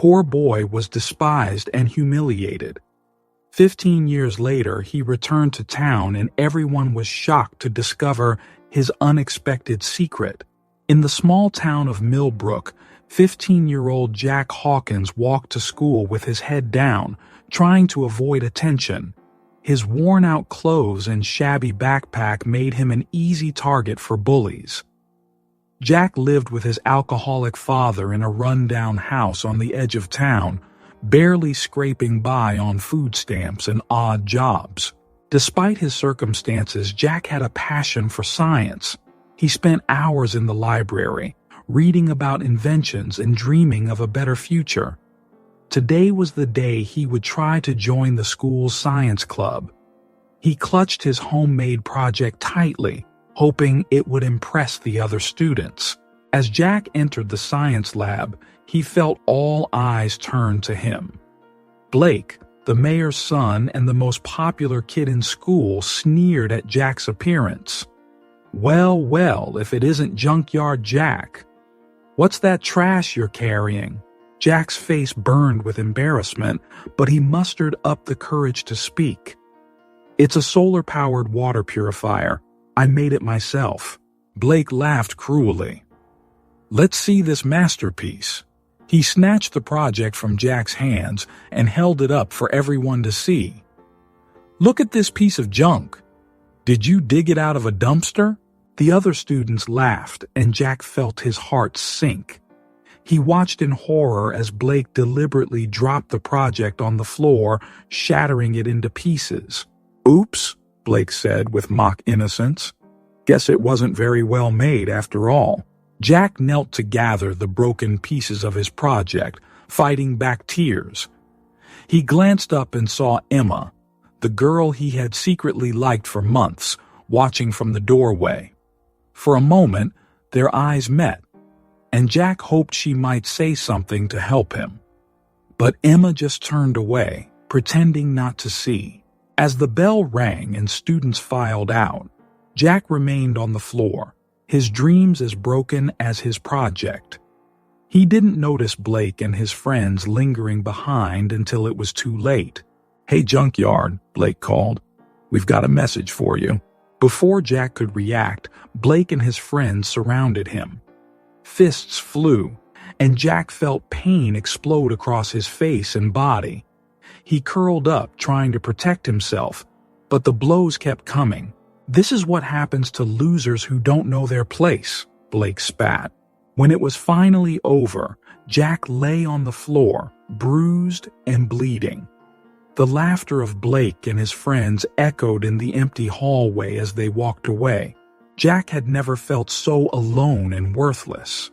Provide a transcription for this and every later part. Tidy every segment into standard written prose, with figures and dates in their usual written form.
poor boy was despised and humiliated. 15 years later, he returned to town and everyone was shocked to discover his unexpected secret. In the small town of Millbrook, 15-year-old Jack Hawkins walked to school with his head down, trying to avoid attention. His worn-out clothes and shabby backpack made him an easy target for bullies. Jack lived with his alcoholic father in a run-down house on the edge of town, barely scraping by on food stamps and odd jobs. Despite his circumstances, Jack had a passion for science. He spent hours in the library, reading about inventions and dreaming of a better future. Today was the day he would try to join the school's science club. He clutched his homemade project tightly, hoping it would impress the other students. As Jack entered the science lab, he felt all eyes turn to him. Blake, the mayor's son and the most popular kid in school, sneered at Jack's appearance. "Well, well, if it isn't Junkyard Jack. What's that trash you're carrying?" Jack's face burned with embarrassment, but he mustered up the courage to speak. "It's a solar-powered water purifier. I made it myself." Blake laughed cruelly. "Let's see this masterpiece." He snatched the project from Jack's hands and held it up for everyone to see. "Look at this piece of junk. Did you dig it out of a dumpster?" The other students laughed, and Jack felt his heart sink. He watched in horror as Blake deliberately dropped the project on the floor, shattering it into pieces. "Oops," Blake said with mock innocence. "Guess it wasn't very well made after all." Jack knelt to gather the broken pieces of his project, fighting back tears. He glanced up and saw Emma, the girl he had secretly liked for months, watching from the doorway. For a moment, their eyes met, and Jack hoped she might say something to help him. But Emma just turned away, pretending not to see. As the bell rang and students filed out, Jack remained on the floor, his dreams as broken as his project. He didn't notice Blake and his friends lingering behind until it was too late. "Hey, Junkyard," Blake called. "We've got a message for you." Before Jack could react, Blake and his friends surrounded him. Fists flew, and Jack felt pain explode across his face and body. He curled up, trying to protect himself, but the blows kept coming. "This is what happens to losers who don't know their place," Blake spat. When it was finally over, Jack lay on the floor, bruised and bleeding. The laughter of Blake and his friends echoed in the empty hallway as they walked away. Jack had never felt so alone and worthless.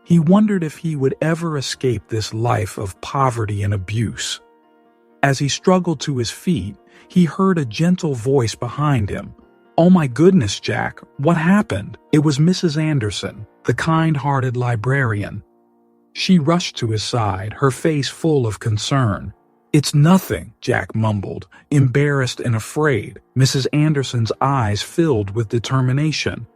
He wondered if he would ever escape this life of poverty and abuse. As he struggled to his feet, he heard a gentle voice behind him. "Oh my goodness, Jack, what happened?" It was Mrs. Anderson, the kind-hearted librarian. She rushed to his side, her face full of concern. "It's nothing," Jack mumbled, embarrassed and afraid. Mrs. Anderson's eyes filled with determination.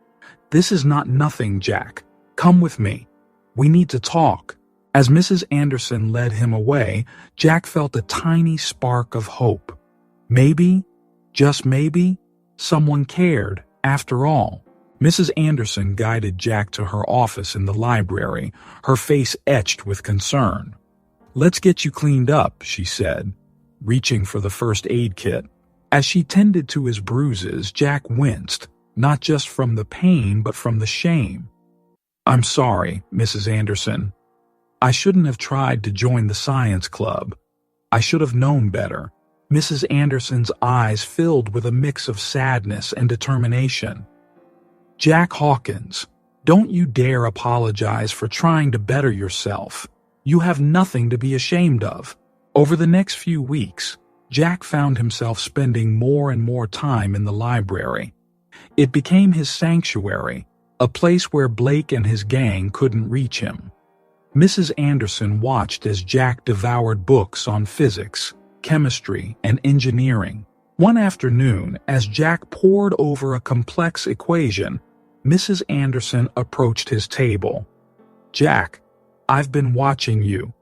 "This is not nothing, Jack. Come with me. We need to talk." As Mrs. Anderson led him away, Jack felt a tiny spark of hope. Maybe, just maybe, someone cared, after all. Mrs. Anderson guided Jack to her office in the library, her face etched with concern. "Let's get you cleaned up," she said, reaching for the first aid kit. As she tended to his bruises, Jack winced, not just from the pain but from the shame. "I'm sorry, Mrs. Anderson. I shouldn't have tried to join the science club. I should have known better." Mrs. Anderson's eyes filled with a mix of sadness and determination. "Jack Hawkins, don't you dare apologize for trying to better yourself. You have nothing to be ashamed of." Over the next few weeks, Jack found himself spending more and more time in the library. It became his sanctuary, a place where Blake and his gang couldn't reach him. Mrs. Anderson watched as Jack devoured books on physics, chemistry, and engineering. One afternoon, as Jack pored over a complex equation, Mrs. Anderson approached his table. "Jack, I've been watching you.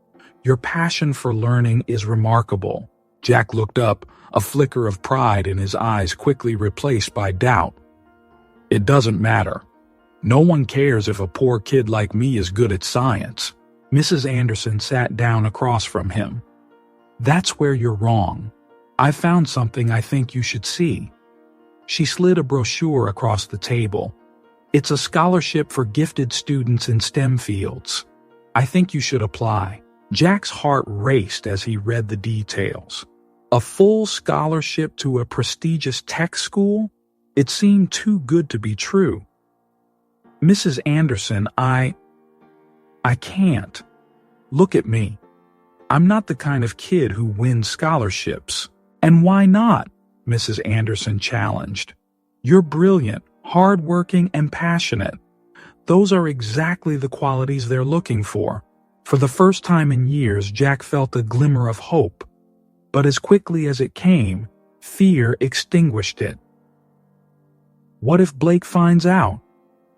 Your passion for learning is remarkable." Jack looked up, a flicker of pride in his eyes quickly replaced by doubt. "It doesn't matter. No one cares if a poor kid like me is good at science." Mrs. Anderson sat down across from him. "That's where you're wrong. I found something I think you should see." She slid a brochure across the table. "It's a scholarship for gifted students in STEM fields. I think you should apply." Jack's heart raced as he read the details. A full scholarship to a prestigious tech school? It seemed too good to be true. "Mrs. Anderson, I can't. Look at me. I'm not the kind of kid who wins scholarships." "And why not?" Mrs. Anderson challenged. "You're brilliant, hardworking, and passionate. Those are exactly the qualities they're looking for." For the first time in years, Jack felt a glimmer of hope. But as quickly as it came, fear extinguished it. "What if Blake finds out?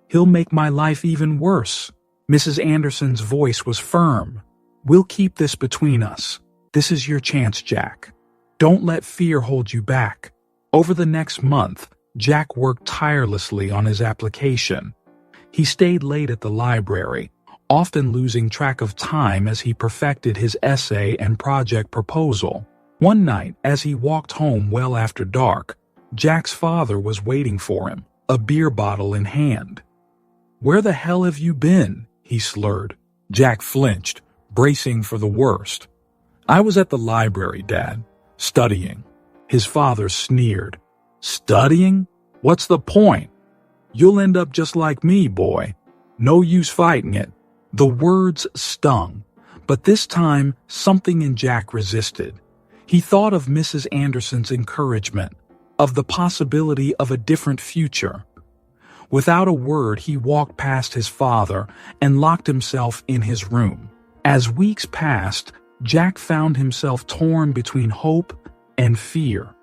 He'll make my life even worse." Mrs. Anderson's voice was firm. "We'll keep this between us. This is your chance, Jack. Don't let fear hold you back." Over the next month, Jack worked tirelessly on his application. He stayed late at the library, often losing track of time as he perfected his essay and project proposal. One night, as he walked home well after dark, Jack's father was waiting for him, a beer bottle in hand. "Where the hell have you been?" he slurred. Jack flinched, bracing for the worst. "I was at the library, Dad, studying." His father sneered. "Studying? What's the point? You'll end up just like me, boy. No use fighting it." The words stung, but this time something in Jack resisted. He thought of Mrs. Anderson's encouragement, of the possibility of a different future. Without a word, he walked past his father and locked himself in his room. As weeks passed, Jack found himself torn between hope and fear.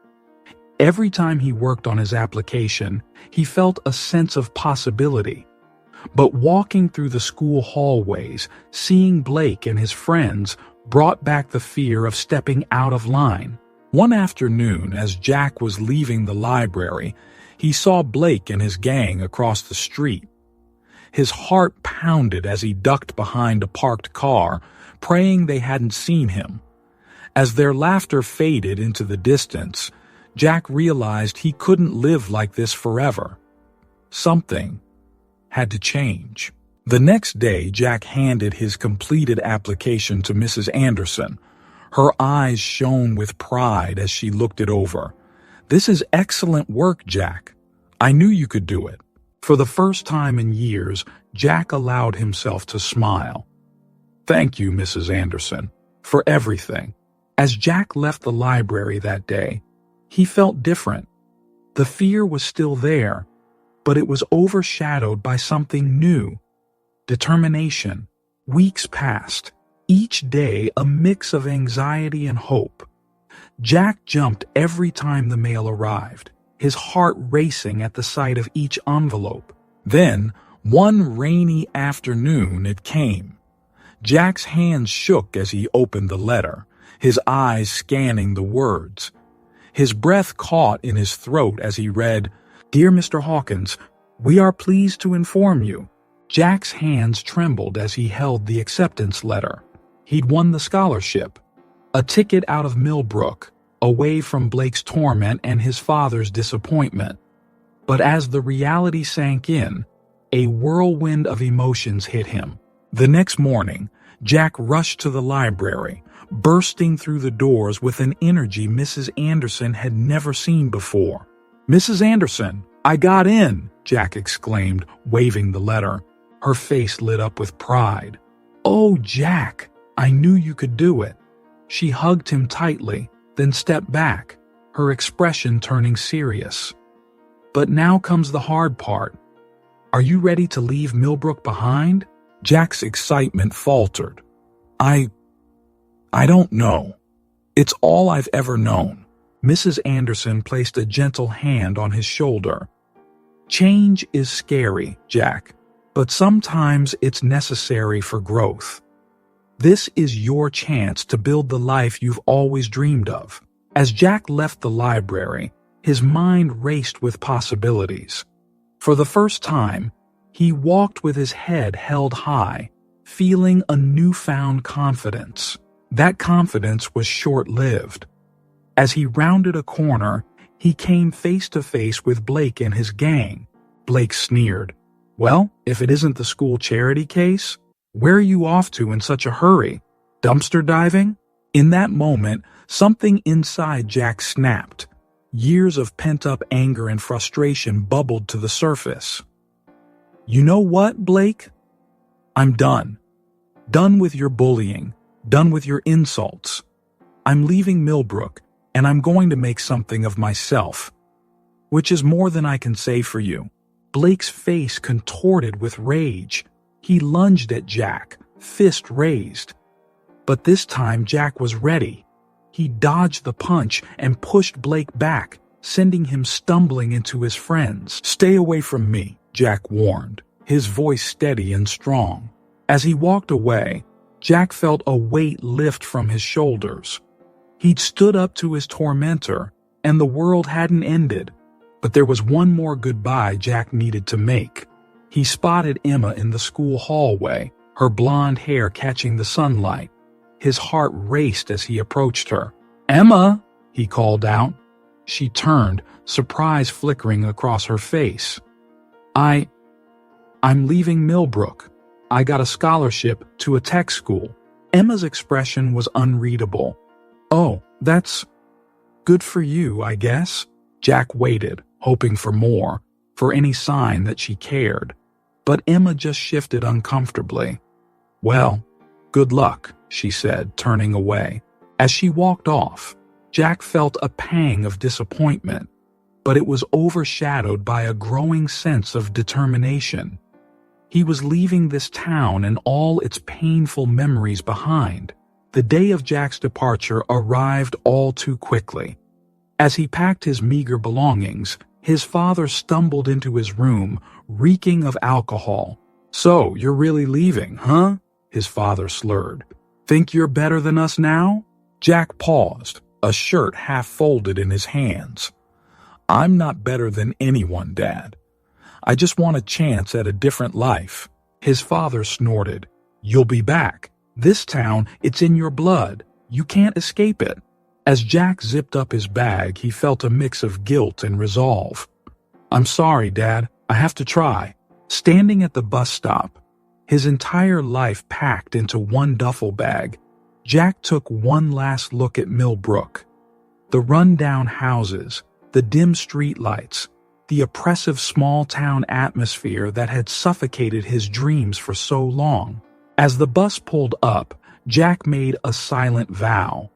Every time he worked on his application, he felt a sense of possibility. But walking through the school hallways, seeing Blake and his friends brought back the fear of stepping out of line. One afternoon, as Jack was leaving the library, he saw Blake and his gang across the street. His heart pounded as he ducked behind a parked car, praying they hadn't seen him. As their laughter faded into the distance, Jack realized he couldn't live like this forever. Something had to change. The next day, Jack handed his completed application to Mrs. Anderson. Her eyes shone with pride as she looked it over. "This is excellent work, Jack. I knew you could do it." For the first time in years, Jack allowed himself to smile. "Thank you, Mrs. Anderson, for everything." As Jack left the library that day, he felt different. The fear was still there, but it was overshadowed by something new. Determination. Weeks passed, each day a mix of anxiety and hope. Jack jumped every time the mail arrived, his heart racing at the sight of each envelope. Then, one rainy afternoon, it came. Jack's hands shook as he opened the letter, his eyes scanning the words. His breath caught in his throat as he read, "Dear Mr. Hawkins, we are pleased to inform you." Jack's hands trembled as he held the acceptance letter. He'd won the scholarship, a ticket out of Millbrook, away from Blake's torment and his father's disappointment. But as the reality sank in, a whirlwind of emotions hit him. The next morning, Jack rushed to the library, bursting through the doors with an energy Mrs. Anderson had never seen before. "Mrs. Anderson, I got in!" Jack exclaimed, waving the letter. Her face lit up with pride. "Oh, Jack, I knew you could do it." She hugged him tightly, then stepped back, her expression turning serious. "But now comes the hard part. Are you ready to leave Millbrook behind?" Jack's excitement faltered. I don't know. It's all I've ever known." Mrs. Anderson placed a gentle hand on his shoulder. "Change is scary, Jack, but sometimes it's necessary for growth. This is your chance to build the life you've always dreamed of. As Jack left the library, his mind raced with possibilities. For the first time, he walked with his head held high, feeling a newfound confidence. That confidence was short-lived. As he rounded a corner, he came face to face with Blake and his gang. Blake sneered. "Well, if it isn't the school charity case, where are you off to in such a hurry? Dumpster diving?" In that moment, something inside Jack snapped. Years of pent-up anger and frustration bubbled to the surface. "You know what, Blake? I'm done. Done with your bullying. Done with your insults. I'm leaving Millbrook, and I'm going to make something of myself. Which is more than I can say for you." Blake's face contorted with rage. He lunged at Jack, fist raised. But this time Jack was ready. He dodged the punch and pushed Blake back, sending him stumbling into his friends. "Stay away from me," Jack warned, his voice steady and strong. As he walked away, Jack felt a weight lift from his shoulders. He'd stood up to his tormentor, and the world hadn't ended. But there was one more goodbye Jack needed to make. He spotted Emma in the school hallway, her blonde hair catching the sunlight. His heart raced as he approached her. "Emma!" he called out. She turned, surprise flickering across her face. I'm leaving Millbrook. I got a scholarship to a tech school." Emma's expression was unreadable. "Oh, that's good for you, I guess." Jack waited, hoping for more, for any sign that she cared. But Emma just shifted uncomfortably. "Well, good luck," she said, turning away. As she walked off, Jack felt a pang of disappointment, but it was overshadowed by a growing sense of determination. He was leaving this town and all its painful memories behind. The day of Jack's departure arrived all too quickly. As he packed his meager belongings, his father stumbled into his room, reeking of alcohol. "So, you're really leaving, huh?" his father slurred. "Think you're better than us now?" Jack paused, a shirt half folded in his hands. "I'm not better than anyone, Dad. I just want a chance at a different life." His father snorted. "You'll be back. This town, it's in your blood. You can't escape it." As Jack zipped up his bag, he felt a mix of guilt and resolve. "I'm sorry, Dad. I have to try." Standing at the bus stop, his entire life packed into one duffel bag, Jack took one last look at Millbrook. The run-down houses, the dim streetlights, the oppressive small-town atmosphere that had suffocated his dreams for so long. As the bus pulled up, Jack made a silent vow.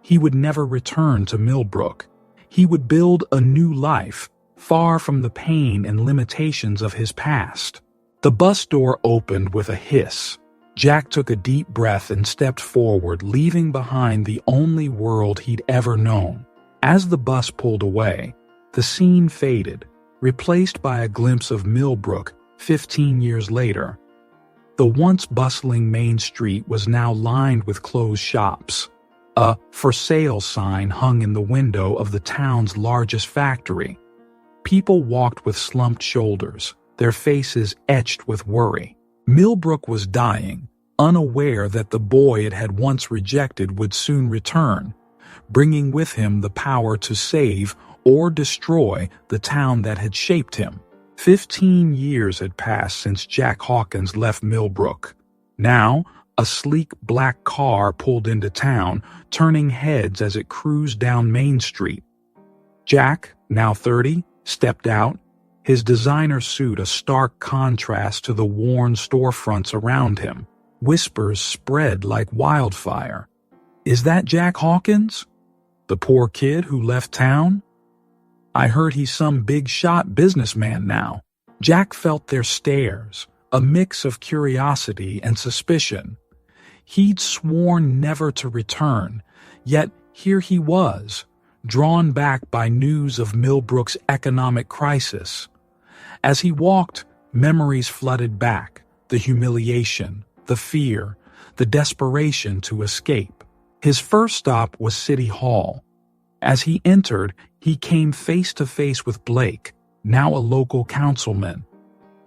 He would never return to Millbrook. He would build a new life, far from the pain and limitations of his past. The bus door opened with a hiss. Jack took a deep breath and stepped forward, leaving behind the only world he'd ever known. As the bus pulled away, the scene faded, replaced by a glimpse of Millbrook 15 years later. The once bustling main street was now lined with closed shops. A "for sale" sign hung in the window of the town's largest factory. People walked with slumped shoulders, their faces etched with worry. Millbrook was dying, unaware that the boy it had once rejected would soon return, bringing with him the power to save or destroy the town that had shaped him. 15 years had passed since Jack Hawkins left Millbrook. Now, a sleek black car pulled into town, turning heads as it cruised down Main Street. Jack, now 30, stepped out, his designer suit a stark contrast to the worn storefronts around him. Whispers spread like wildfire. "Is that Jack Hawkins? The poor kid who left town? I heard he's some big-shot businessman now." Jack felt their stares, a mix of curiosity and suspicion. He'd sworn never to return, yet here he was, drawn back by news of Millbrook's economic crisis. As he walked, memories flooded back, the humiliation, the fear, the desperation to escape. His first stop was City Hall. As he entered, he came face to face with Blake, now a local councilman.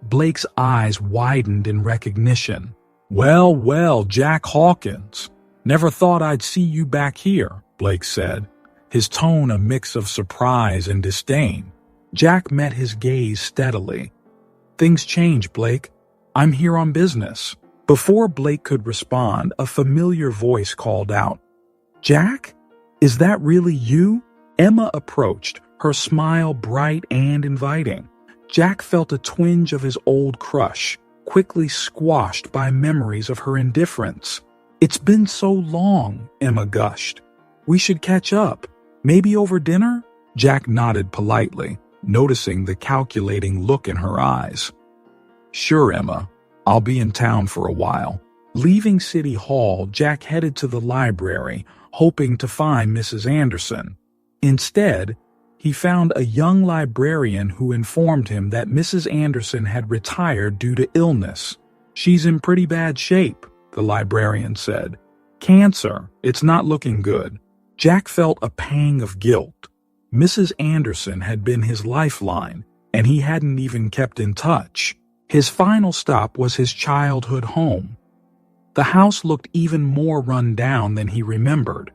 Blake's eyes widened in recognition. "Well, well, Jack Hawkins. Never thought I'd see you back here," Blake said, his tone a mix of surprise and disdain. Jack met his gaze steadily. "Things change, Blake. I'm here on business." Before Blake could respond, a familiar voice called out, "Jack? Is that really you?" Emma approached, her smile bright and inviting. Jack felt a twinge of his old crush, quickly squashed by memories of her indifference. "It's been so long," Emma gushed. "We should catch up. Maybe over dinner?" Jack nodded politely, noticing the calculating look in her eyes. "Sure, Emma. I'll be in town for a while." Leaving City Hall, Jack headed to the library, hoping to find Mrs. Anderson. Instead, he found a young librarian who informed him that Mrs. Anderson had retired due to illness. "She's in pretty bad shape," the librarian said. "Cancer. It's not looking good." Jack felt a pang of guilt. Mrs. Anderson had been his lifeline, and he hadn't even kept in touch. His final stop was his childhood home. The house looked even more run down than he remembered.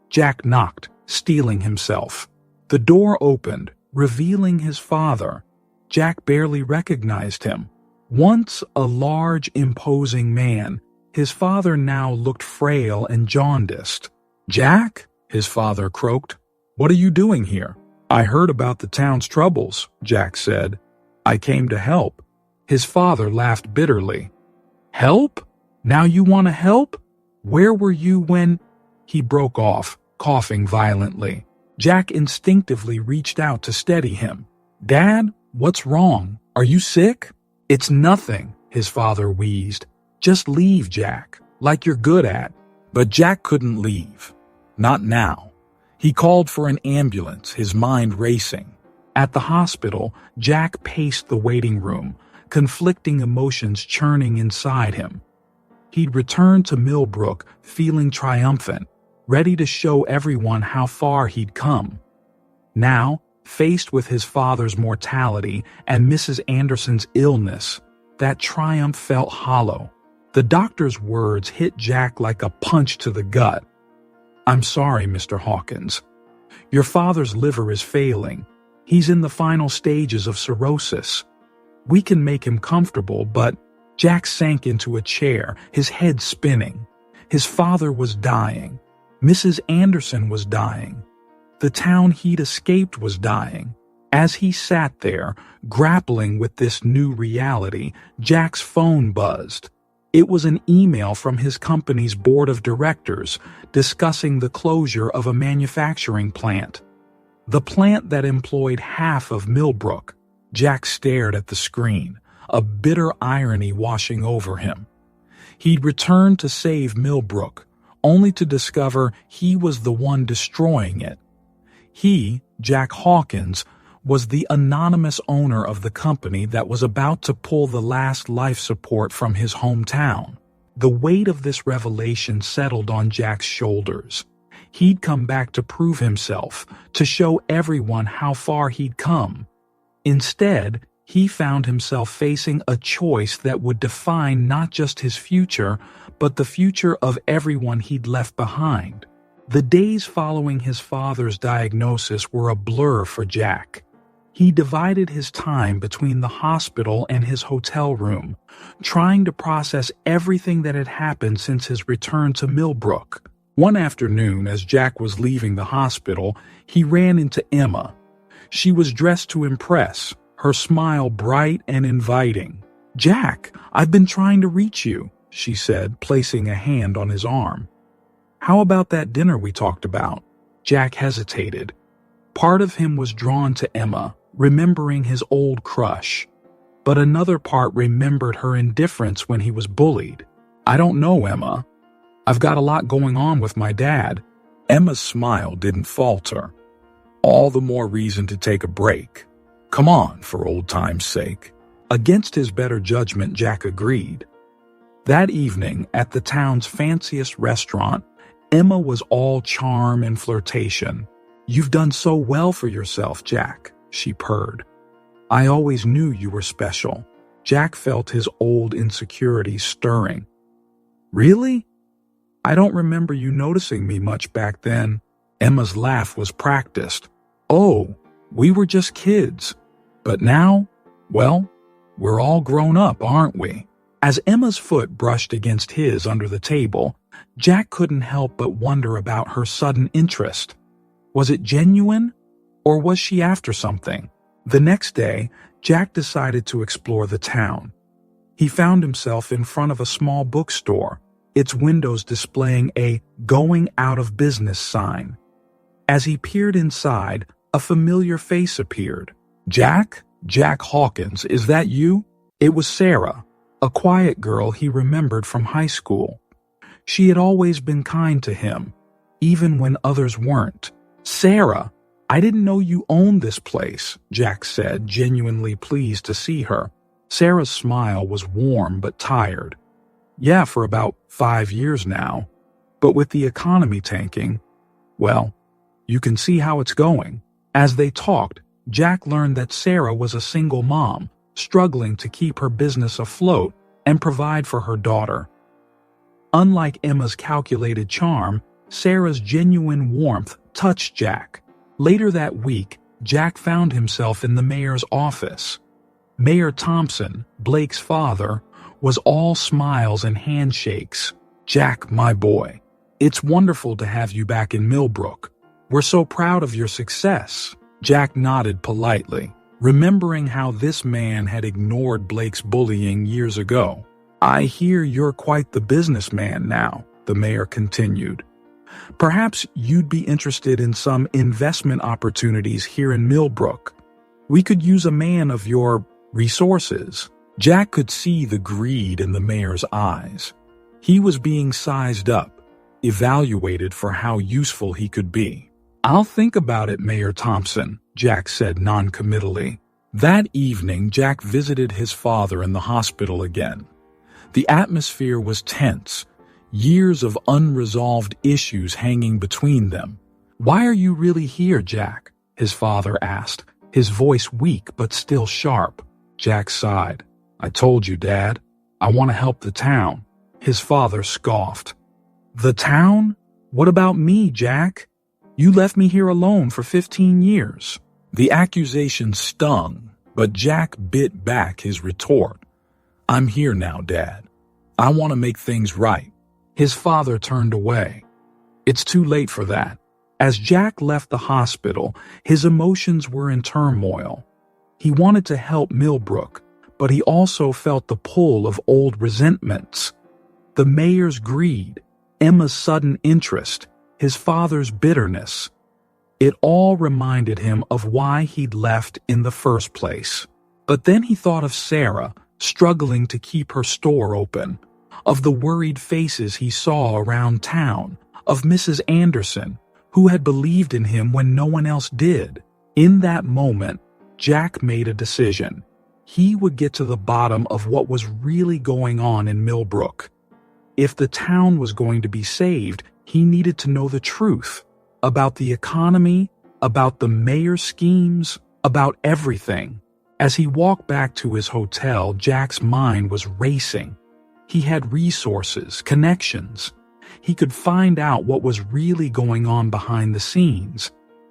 Jack knocked, steeling himself. The door opened, revealing his father. Jack barely recognized him. Once a large, imposing man, his father now looked frail and jaundiced. "Jack?" his father croaked. "What are you doing here?" "I heard about the town's troubles," Jack said. "I came to help." His father laughed bitterly. "Help? Now you want to help? Where were you when—" He broke off, coughing violently. Jack instinctively reached out to steady him. "Dad, what's wrong? Are you sick?" "It's nothing," his father wheezed. "Just leave, Jack, like you're good at." But Jack couldn't leave. Not now. He called for an ambulance, his mind racing. At the hospital, Jack paced the waiting room, conflicting emotions churning inside him. He'd returned to Millbrook feeling triumphant, ready to show everyone how far he'd come. Now, faced with his father's mortality and Mrs. Anderson's illness, that triumph felt hollow. The doctor's words hit Jack like a punch to the gut. "I'm sorry, Mr. Hawkins. Your father's liver is failing. He's in the final stages of cirrhosis. We can make him comfortable, but—" Jack sank into a chair, his head spinning. His father was dying. Mrs. Anderson was dying. The town he'd escaped was dying. As he sat there, grappling with this new reality, Jack's phone buzzed. It was an email from his company's board of directors discussing the closure of a manufacturing plant. The plant that employed half of Millbrook. Jack stared at the screen, a bitter irony washing over him. He'd returned to save Millbrook, only to discover he was the one destroying it. He, Jack Hawkins, was the anonymous owner of the company that was about to pull the last life support from his hometown. The weight of this revelation settled on Jack's shoulders. He'd come back to prove himself, to show everyone how far he'd come. Instead, he found himself facing a choice that would define not just his future, but the future of everyone he'd left behind. The days following his father's diagnosis were a blur for Jack. He divided his time between the hospital and his hotel room, trying to process everything that had happened since his return to Millbrook. One afternoon, as Jack was leaving the hospital, he ran into Emma. She was dressed to impress, her smile bright and inviting. "Jack, I've been trying to reach you," she said, placing a hand on his arm. "How about that dinner we talked about?" Jack hesitated. Part of him was drawn to Emma, remembering his old crush. But another part remembered her indifference when he was bullied. "I don't know, Emma. I've got a lot going on with my dad." Emma's smile didn't falter. "All the more reason to take a break. Come on, for old time's sake." Against his better judgment, Jack agreed. That evening, at the town's fanciest restaurant, Emma was all charm and flirtation. "You've done so well for yourself, Jack," she purred. "I always knew you were special." Jack felt his old insecurities stirring. "Really? I don't remember you noticing me much back then." Emma's laugh was practiced. "Oh, we were just kids. But now, well, we're all grown up, aren't we?" As Emma's foot brushed against his under the table, Jack couldn't help but wonder about her sudden interest. Was it genuine, or was she after something? The next day, Jack decided to explore the town. He found himself in front of a small bookstore, its windows displaying a "going out of business" sign. As he peered inside, a familiar face appeared. "Jack? Jack Hawkins, is that you?" It was Sarah, a quiet girl he remembered from high school. She had always been kind to him, even when others weren't. "Sarah, I didn't know you owned this place," Jack said, genuinely pleased to see her. Sarah's smile was warm but tired. "Yeah, for about 5 years now. But with the economy tanking, well, you can see how it's going." As they talked, Jack learned that Sarah was a single mom, struggling to keep her business afloat and provide for her daughter. Unlike Emma's calculated charm, Sarah's genuine warmth touched Jack. Later that week, Jack found himself in the mayor's office. Mayor Thompson, Blake's father, was all smiles and handshakes. "Jack, my boy, it's wonderful to have you back in Millbrook. We're so proud of your success." Jack nodded politely, remembering how this man had ignored Blake's bullying years ago. "I hear you're quite the businessman now," the mayor continued. "Perhaps you'd be interested in some investment opportunities here in Millbrook. We could use a man of your resources." Jack could see the greed in the mayor's eyes. He was being sized up, evaluated for how useful he could be. "I'll think about it, Mayor Thompson," Jack said noncommittally. That evening, Jack visited his father in the hospital again. The atmosphere was tense, years of unresolved issues hanging between them. "Why are you really here, Jack?" his father asked, his voice weak but still sharp. Jack sighed. "I told you, Dad. I want to help the town." His father scoffed. "The town? What about me, Jack? You left me here alone for 15 years. The accusation stung, but Jack bit back his retort. "I'm here now, Dad. I want to make things right." His father turned away. "It's too late for that." As Jack left the hospital, his emotions were in turmoil. He wanted to help Millbrook, but he also felt the pull of old resentments. The mayor's greed, Emma's sudden interest, his father's bitterness. It all reminded him of why he'd left in the first place. But then he thought of Sarah, struggling to keep her store open, of the worried faces he saw around town, of Mrs. Anderson, who had believed in him when no one else did. In that moment, Jack made a decision. He would get to the bottom of what was really going on in Millbrook. If the town was going to be saved, he needed to know the truth about the economy, about the mayor's schemes, about everything. As he walked back to his hotel, Jack's mind was racing. He had resources, connections. He could find out what was really going on behind the scenes.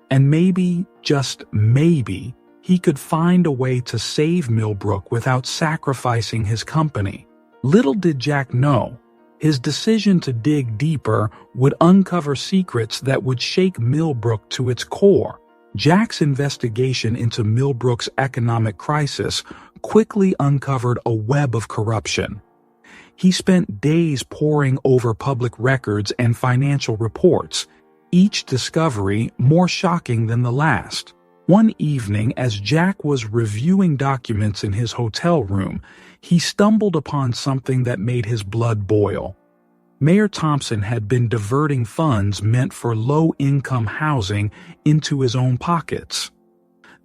And maybe, just maybe, he could find a way to save Millbrook without sacrificing his company. Little did Jack know, his decision to dig deeper would uncover secrets that would shake Millbrook to its core. Jack's investigation into Millbrook's economic crisis quickly uncovered a web of corruption. He spent days poring over public records and financial reports, each discovery more shocking than the last. One evening, as Jack was reviewing documents in his hotel room, he stumbled upon something that made his blood boil. Mayor Thompson had been diverting funds meant for low-income housing into his own pockets.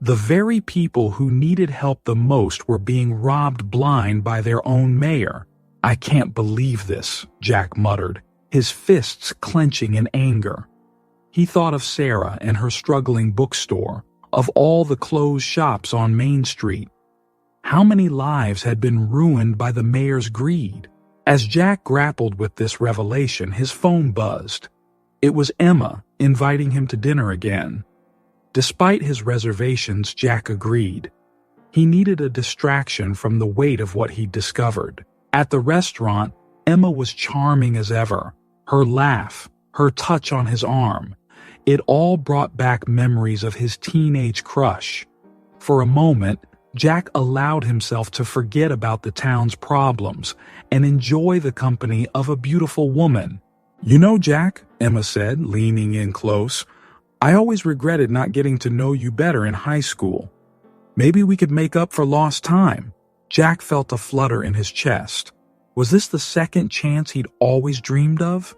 The very people who needed help the most were being robbed blind by their own mayor. "I can't believe this," Jack muttered, his fists clenching in anger. He thought of Sarah and her struggling bookstore, of all the closed shops on Main Street. How many lives had been ruined by the mayor's greed? As Jack grappled with this revelation, his phone buzzed. It was Emma, inviting him to dinner again. Despite his reservations, Jack agreed. He needed a distraction from the weight of what he'd discovered. At the restaurant, Emma was charming as ever. Her laugh, her touch on his arm, it all brought back memories of his teenage crush. For a moment, Jack allowed himself to forget about the town's problems and enjoy the company of a beautiful woman. "You know, Jack," Emma said, leaning in close, "I always regretted not getting to know you better in high school. Maybe we could make up for lost time." Jack felt a flutter in his chest. Was this the second chance he'd always dreamed of?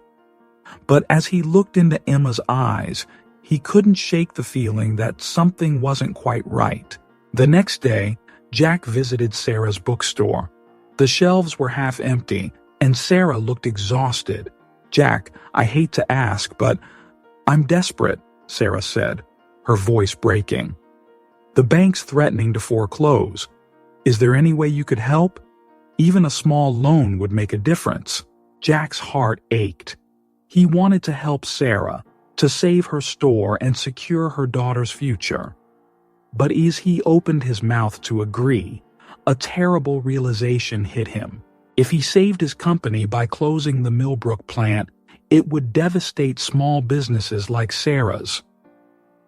But as he looked into Emma's eyes, he couldn't shake the feeling that something wasn't quite right. The next day, Jack visited Sarah's bookstore. The shelves were half empty, and Sarah looked exhausted. "Jack, I hate to ask, but I'm desperate," Sarah said, her voice breaking. "The bank's threatening to foreclose. Is there any way you could help? Even a small loan would make a difference." Jack's heart ached. He wanted to help Sarah, to save her store and secure her daughter's future. But as he opened his mouth to agree, a terrible realization hit him. If he saved his company by closing the Millbrook plant, it would devastate small businesses like Sarah's.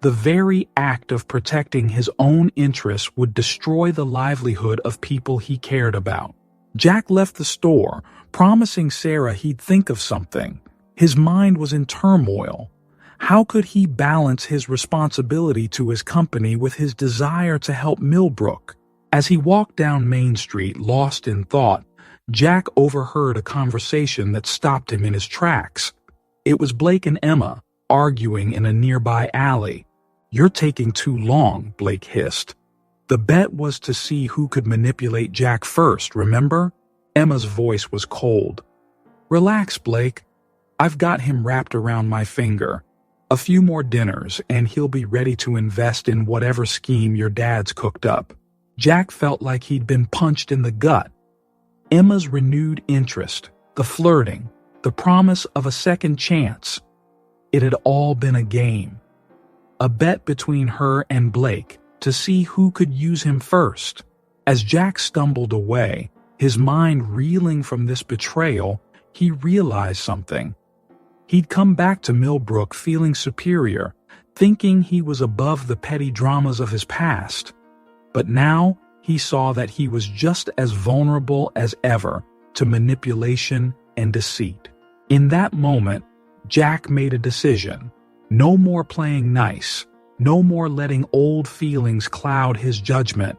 The very act of protecting his own interests would destroy the livelihood of people he cared about. Jack left the store, promising Sarah he'd think of something. His mind was in turmoil. How could he balance his responsibility to his company with his desire to help Millbrook? As he walked down Main Street, lost in thought, Jack overheard a conversation that stopped him in his tracks. It was Blake and Emma, arguing in a nearby alley. "You're taking too long," Blake hissed. "The bet was to see who could manipulate Jack first, remember?" Emma's voice was cold. "Relax, Blake. I've got him wrapped around my finger. A few more dinners, and he'll be ready to invest in whatever scheme your dad's cooked up." Jack felt like he'd been punched in the gut. Emma's renewed interest, the flirting, the promise of a second chance. It had all been a game. A bet between her and Blake to see who could use him first. As Jack stumbled away, his mind reeling from this betrayal, he realized something. He'd come back to Millbrook feeling superior, thinking he was above the petty dramas of his past. But now he saw that he was just as vulnerable as ever to manipulation and deceit. In that moment, Jack made a decision. No more playing nice, no more letting old feelings cloud his judgment.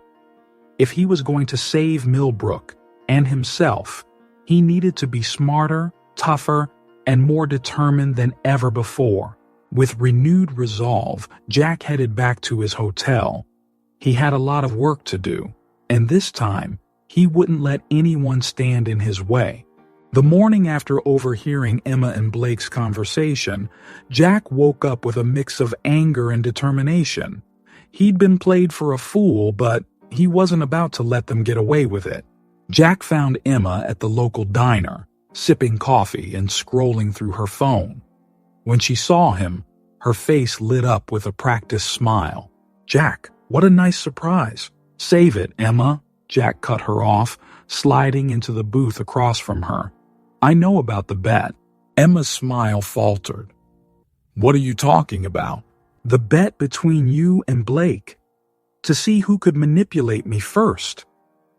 If he was going to save Millbrook and himself, he needed to be smarter, tougher, and more determined than ever before. With renewed resolve, Jack headed back to his hotel. He had a lot of work to do, and this time, he wouldn't let anyone stand in his way. The morning after overhearing Emma and Blake's conversation, Jack woke up with a mix of anger and determination. He'd been played for a fool, but he wasn't about to let them get away with it. Jack found Emma at the local diner, sipping coffee and scrolling through her phone. When she saw him, her face lit up with a practiced smile. "Jack, what a nice surprise." "Save it, Emma," Jack cut her off, sliding into the booth across from her. "I know about the bet." Emma's smile faltered. "What are you talking about?" "The bet between you and Blake. To see who could manipulate me first."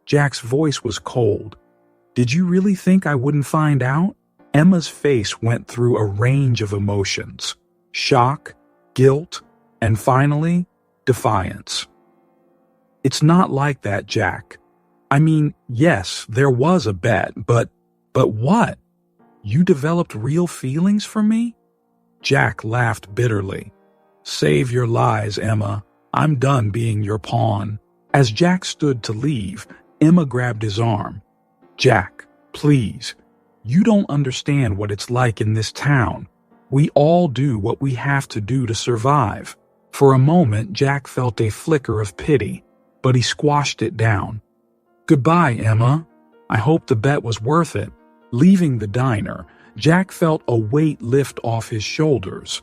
Jack's voice was cold. "Did you really think I wouldn't find out?" Emma's face went through a range of emotions. Shock, guilt, and finally, defiance. "It's not like that, Jack. I mean, yes, there was a bet, but what? You developed real feelings for me?" Jack laughed bitterly. "Save your lies, Emma. I'm done being your pawn." As Jack stood to leave, Emma grabbed his arm. "Jack, Please, you don't understand what it's like in this town. We all do what we have to do to survive." For a moment, Jack felt a flicker of pity, but he squashed it down. "Goodbye, Emma. I hope the bet was worth it." Leaving the diner, Jack felt a weight lift off his shoulders,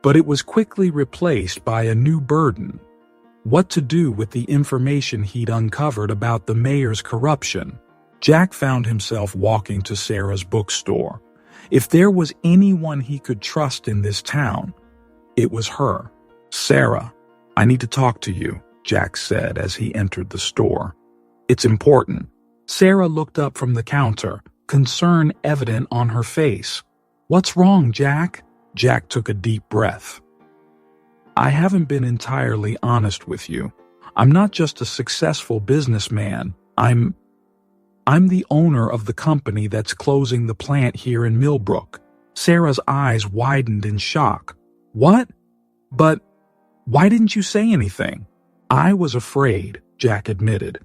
but it was quickly replaced by a new burden. What to do with the information he'd uncovered about the mayor's corruption? Jack found himself walking to Sarah's bookstore. If there was anyone he could trust in this town, it was her. "Sarah, I need to talk to you," Jack said as he entered the store. "It's important." Sarah looked up from the counter, concern evident on her face. "What's wrong, Jack?" Jack took a deep breath. "I haven't been entirely honest with you. I'm not just a successful businessman. I'm the owner of the company that's closing the plant here in Millbrook." Sarah's eyes widened in shock. "What? But why didn't you say anything?" "I was afraid," Jack admitted.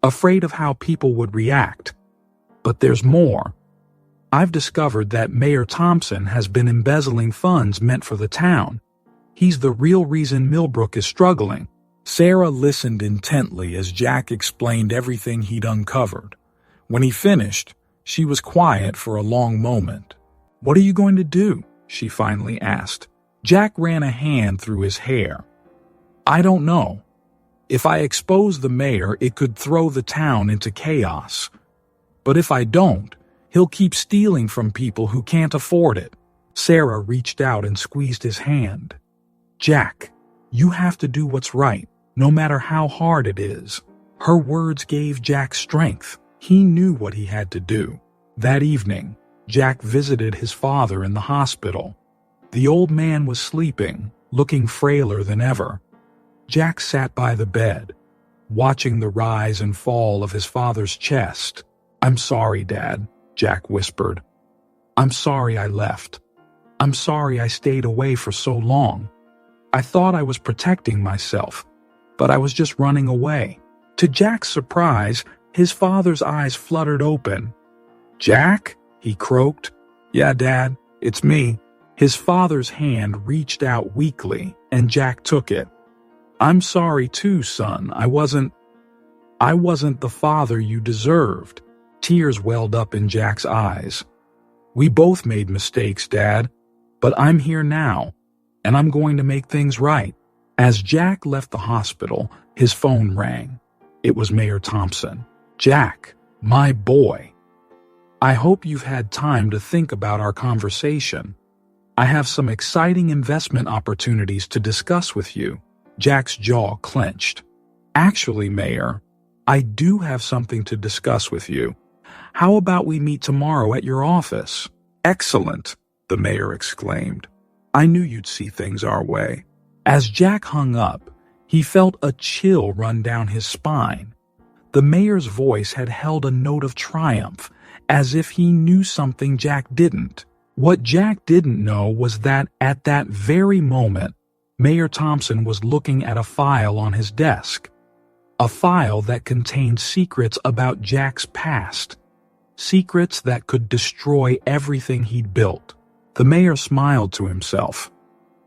"Afraid of how people would react. But there's more. I've discovered that Mayor Thompson has been embezzling funds meant for the town. He's the real reason Millbrook is struggling." Sarah listened intently as Jack explained everything he'd uncovered. When he finished, she was quiet for a long moment. "What are you going to do?" she finally asked. Jack ran a hand through his hair. "I don't know. If I expose the mayor, it could throw the town into chaos. But if I don't, he'll keep stealing from people who can't afford it." Sarah reached out and squeezed his hand. "Jack, you have to do what's right, no matter how hard it is." Her words gave Jack strength. He knew what he had to do. That evening, Jack visited his father in the hospital. The old man was sleeping, looking frailer than ever. Jack sat by the bed, watching the rise and fall of his father's chest. "I'm sorry, Dad," Jack whispered. "I'm sorry I left. I'm sorry I stayed away for so long. I thought I was protecting myself, but I was just running away." To Jack's surprise, his father's eyes fluttered open. "Jack?" he croaked. "Yeah, Dad, it's me." His father's hand reached out weakly, and Jack took it. "I'm sorry too, son. I wasn't the father you deserved." Tears welled up in Jack's eyes. "We both made mistakes, Dad, but I'm here now, and I'm going to make things right." As Jack left the hospital, his phone rang. It was Mayor Thompson. "Jack, my boy. I hope you've had time to think about our conversation. I have some exciting investment opportunities to discuss with you." Jack's jaw clenched. "Actually, Mayor, I do have something to discuss with you. How about we meet tomorrow at your office?" "Excellent," the mayor exclaimed. "I knew you'd see things our way." As Jack hung up, he felt a chill run down his spine. The mayor's voice had held a note of triumph, as if he knew something Jack didn't. What Jack didn't know was that at that very moment, Mayor Thompson was looking at a file on his desk. A file that contained secrets about Jack's past. Secrets that could destroy everything he'd built. The mayor smiled to himself.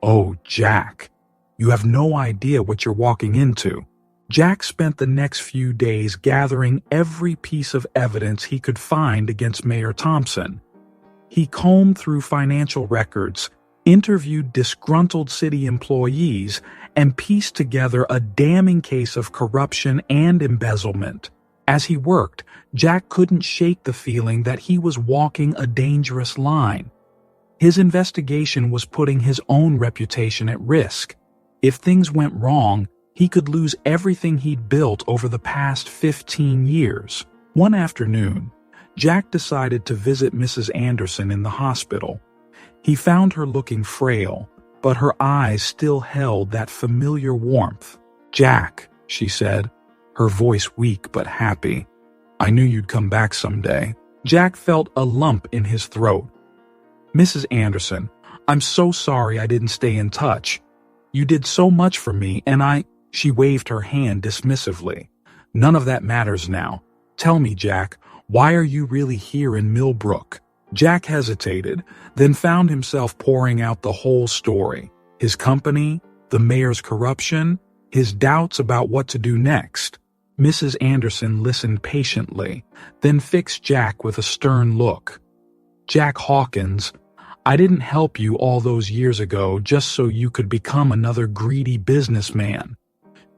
"Oh, Jack, you have no idea what you're walking into." Jack spent the next few days gathering every piece of evidence he could find against Mayor Thompson. He combed through financial records, interviewed disgruntled city employees, and pieced together a damning case of corruption and embezzlement. As he worked, Jack couldn't shake the feeling that he was walking a dangerous line. His investigation was putting his own reputation at risk. If things went wrong, he could lose everything he'd built over the past 15 years. One afternoon, Jack decided to visit Mrs. Anderson in the hospital. He found her looking frail, but her eyes still held that familiar warmth. "Jack," she said, her voice weak but happy. "I knew you'd come back someday." Jack felt a lump in his throat. "Mrs. Anderson, I'm so sorry I didn't stay in touch. You did so much for me, and She waved her hand dismissively. "None of that matters now. Tell me, Jack, Why are you really here in Millbrook? Jack hesitated, then found himself pouring out the whole story. His company, the mayor's corruption, his doubts about what to do next. Mrs. Anderson listened patiently, then fixed Jack with a stern look. Jack Hawkins, I didn't help you all those years ago just so you could become another greedy businessman.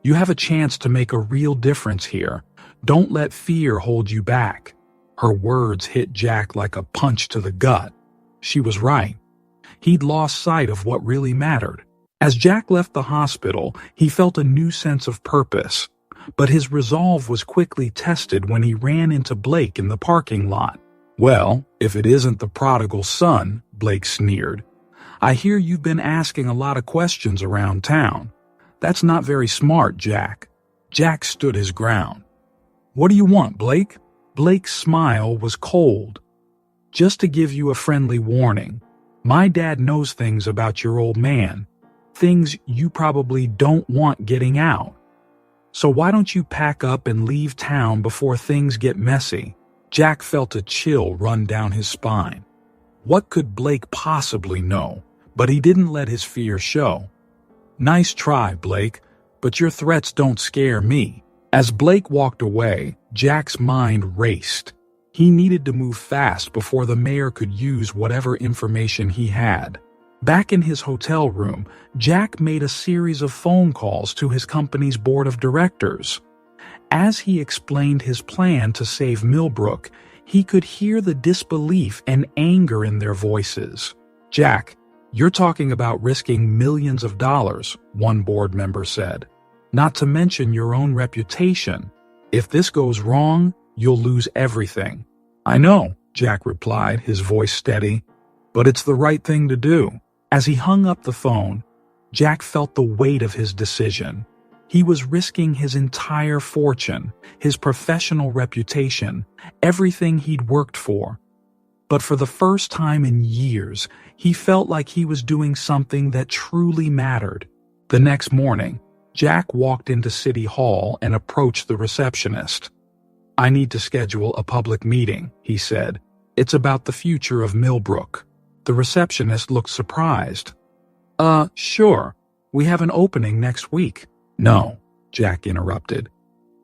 You have a chance to make a real difference here. Don't let fear hold you back. Her words hit Jack like a punch to the gut. She was right. He'd lost sight of what really mattered. As Jack left the hospital, he felt a new sense of purpose. But his resolve was quickly tested when he ran into Blake in the parking lot. Well, if it isn't the prodigal son, Blake sneered. I hear you've been asking a lot of questions around town. That's not very smart, Jack. Jack stood his ground. What do you want, Blake? Blake's smile was cold. Just to give you a friendly warning. My dad knows things about your old man. Things you probably don't want getting out. So why don't you pack up and leave town before things get messy? Jack felt a chill run down his spine. What could Blake possibly know? But he didn't let his fear show. Nice try, Blake, but your threats don't scare me. As Blake walked away, Jack's mind raced. He needed to move fast before the mayor could use whatever information he had. Back in his hotel room, Jack made a series of phone calls to his company's board of directors. As he explained his plan to save Millbrook, he could hear the disbelief and anger in their voices. Jack, you're talking about risking millions of dollars, one board member said. Not to mention your own reputation. If this goes wrong, you'll lose everything. I know, Jack replied, his voice steady, but it's the right thing to do. As he hung up the phone, Jack felt the weight of his decision. He was risking his entire fortune, his professional reputation, everything he'd worked for. But for the first time in years, he felt like he was doing something that truly mattered. The next morning, Jack walked into City Hall and approached the receptionist. I need to schedule a public meeting, he said. It's about the future of Millbrook. The receptionist looked surprised. Sure. We have an opening next week. No, Jack interrupted.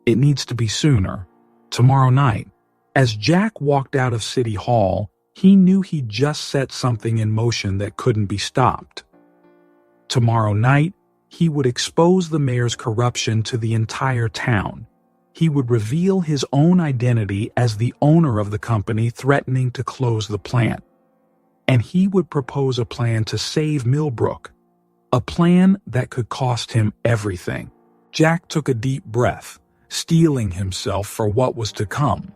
It needs to be sooner. Tomorrow night. As Jack walked out of City Hall, he knew he'd just set something in motion that couldn't be stopped. Tomorrow night, he would expose the mayor's corruption to the entire town. He would reveal his own identity as the owner of the company threatening to close the plant. And he would propose a plan to save Millbrook, a plan that could cost him everything. Jack took a deep breath, steeling himself for what was to come.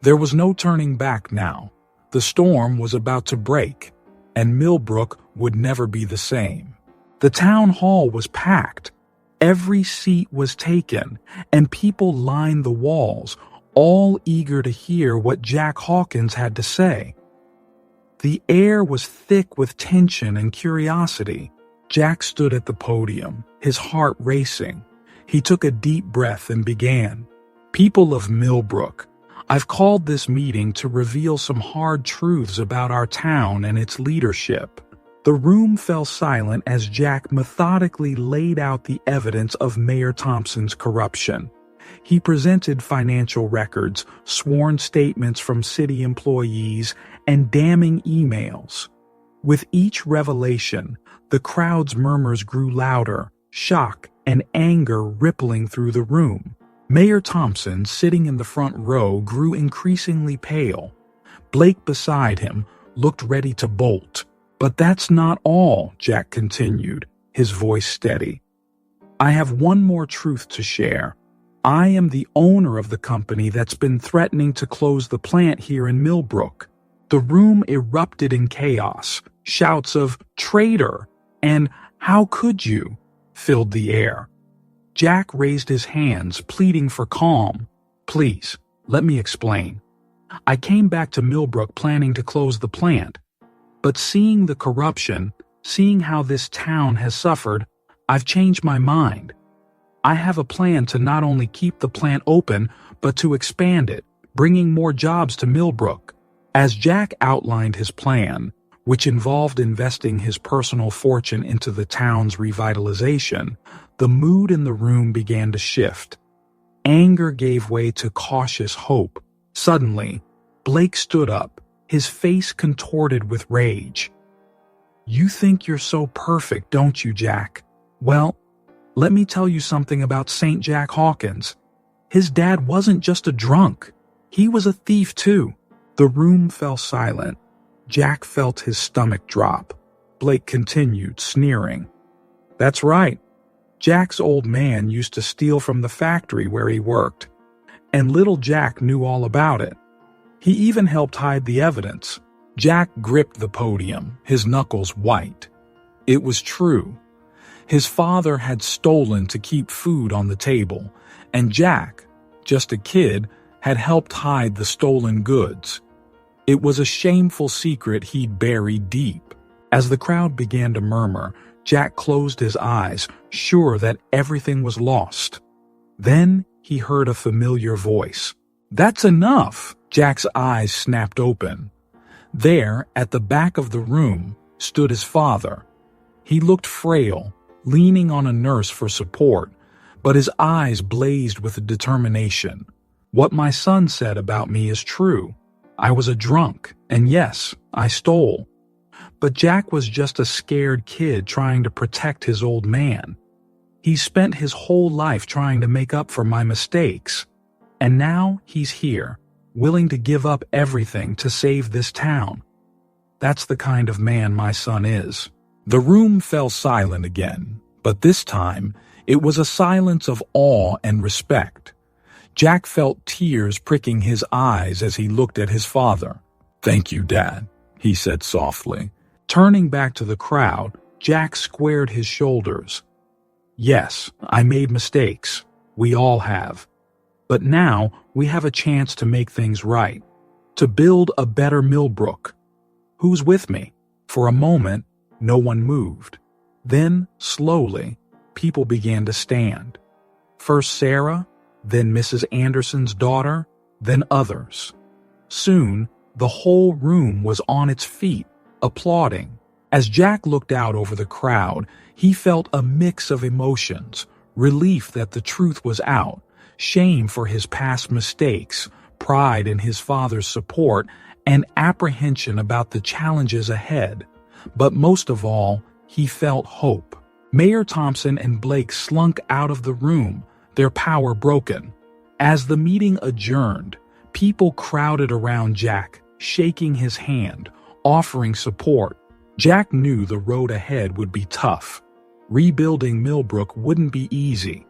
There was no turning back now. The storm was about to break, and Millbrook would never be the same. The town hall was packed. Every seat was taken, and people lined the walls, all eager to hear what Jack Hawkins had to say. The air was thick with tension and curiosity. Jack stood at the podium, his heart racing. He took a deep breath and began. People of Millbrook, I've called this meeting to reveal some hard truths about our town and its leadership. The room fell silent as Jack methodically laid out the evidence of Mayor Thompson's corruption. He presented financial records, sworn statements from city employees, and damning emails. With each revelation, the crowd's murmurs grew louder, shock and anger rippling through the room. Mayor Thompson, sitting in the front row, grew increasingly pale. Blake beside him looked ready to bolt. But that's not all, Jack continued, his voice steady. I have one more truth to share. I am the owner of the company that's been threatening to close the plant here in Millbrook. The room erupted in chaos. Shouts of "Traitor!" and "How could you?" filled the air. Jack raised his hands, pleading for calm. Please, let me explain. I came back to Millbrook planning to close the plant. But seeing the corruption, seeing how this town has suffered, I've changed my mind. I have a plan to not only keep the plant open, but to expand it, bringing more jobs to Millbrook. As Jack outlined his plan, which involved investing his personal fortune into the town's revitalization, the mood in the room began to shift. Anger gave way to cautious hope. Suddenly, Blake stood up, his face contorted with rage. "You think you're so perfect, don't you, Jack? Well, let me tell you something about St. Jack Hawkins. His dad wasn't just a drunk. He was a thief, too." The room fell silent. Jack felt his stomach drop. Blake continued, sneering. "That's right. Jack's old man used to steal from the factory where he worked, and little Jack knew all about it. He even helped hide the evidence." Jack gripped the podium, his knuckles white. It was true. His father had stolen to keep food on the table, and Jack, just a kid, had helped hide the stolen goods. It was a shameful secret he'd buried deep. As the crowd began to murmur, Jack closed his eyes, sure that everything was lost. Then he heard a familiar voice. "That's enough!" Jack's eyes snapped open. There, at the back of the room, stood his father. He looked frail, leaning on a nurse for support, but his eyes blazed with determination. "What my son said about me is true. I was a drunk, and yes, I stole. But Jack was just a scared kid trying to protect his old man. He spent his whole life trying to make up for my mistakes. And now he's here, willing to give up everything to save this town. That's the kind of man my son is." The room fell silent again, but this time it was a silence of awe and respect. Jack felt tears pricking his eyes as he looked at his father. "Thank you, Dad," he said softly. Turning back to the crowd, Jack squared his shoulders. "Yes, I made mistakes. We all have. But now we have a chance to make things right, to build a better Millbrook. Who's with me?" For a moment, no one moved. Then, slowly, people began to stand. First Sarah, then Mrs. Anderson's daughter, then others. Soon, the whole room was on its feet, applauding. As Jack looked out over the crowd, he felt a mix of emotions: relief that the truth was out, shame for his past mistakes, pride in his father's support, and apprehension about the challenges ahead. But most of all, he felt hope. Mayor Thompson and Blake slunk out of the room, their power broken. As the meeting adjourned, people crowded around Jack, shaking his hand, offering support. Jack knew the road ahead would be tough. Rebuilding Millbrook wouldn't be easy.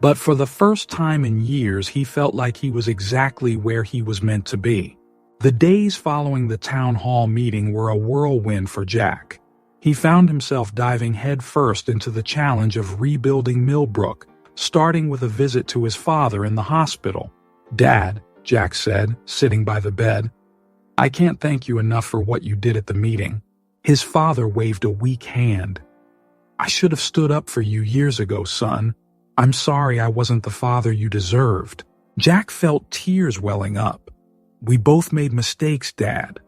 But for the first time in years, he felt like he was exactly where he was meant to be. The days following the town hall meeting were a whirlwind for Jack. He found himself diving headfirst into the challenge of rebuilding Millbrook, starting with a visit to his father in the hospital. "Dad," Jack said, sitting by the bed, "I can't thank you enough for what you did at the meeting." His father waved a weak hand. "I should have stood up for you years ago, son. I'm sorry I wasn't the father you deserved." Jack felt tears welling up. "We both made mistakes, Dad.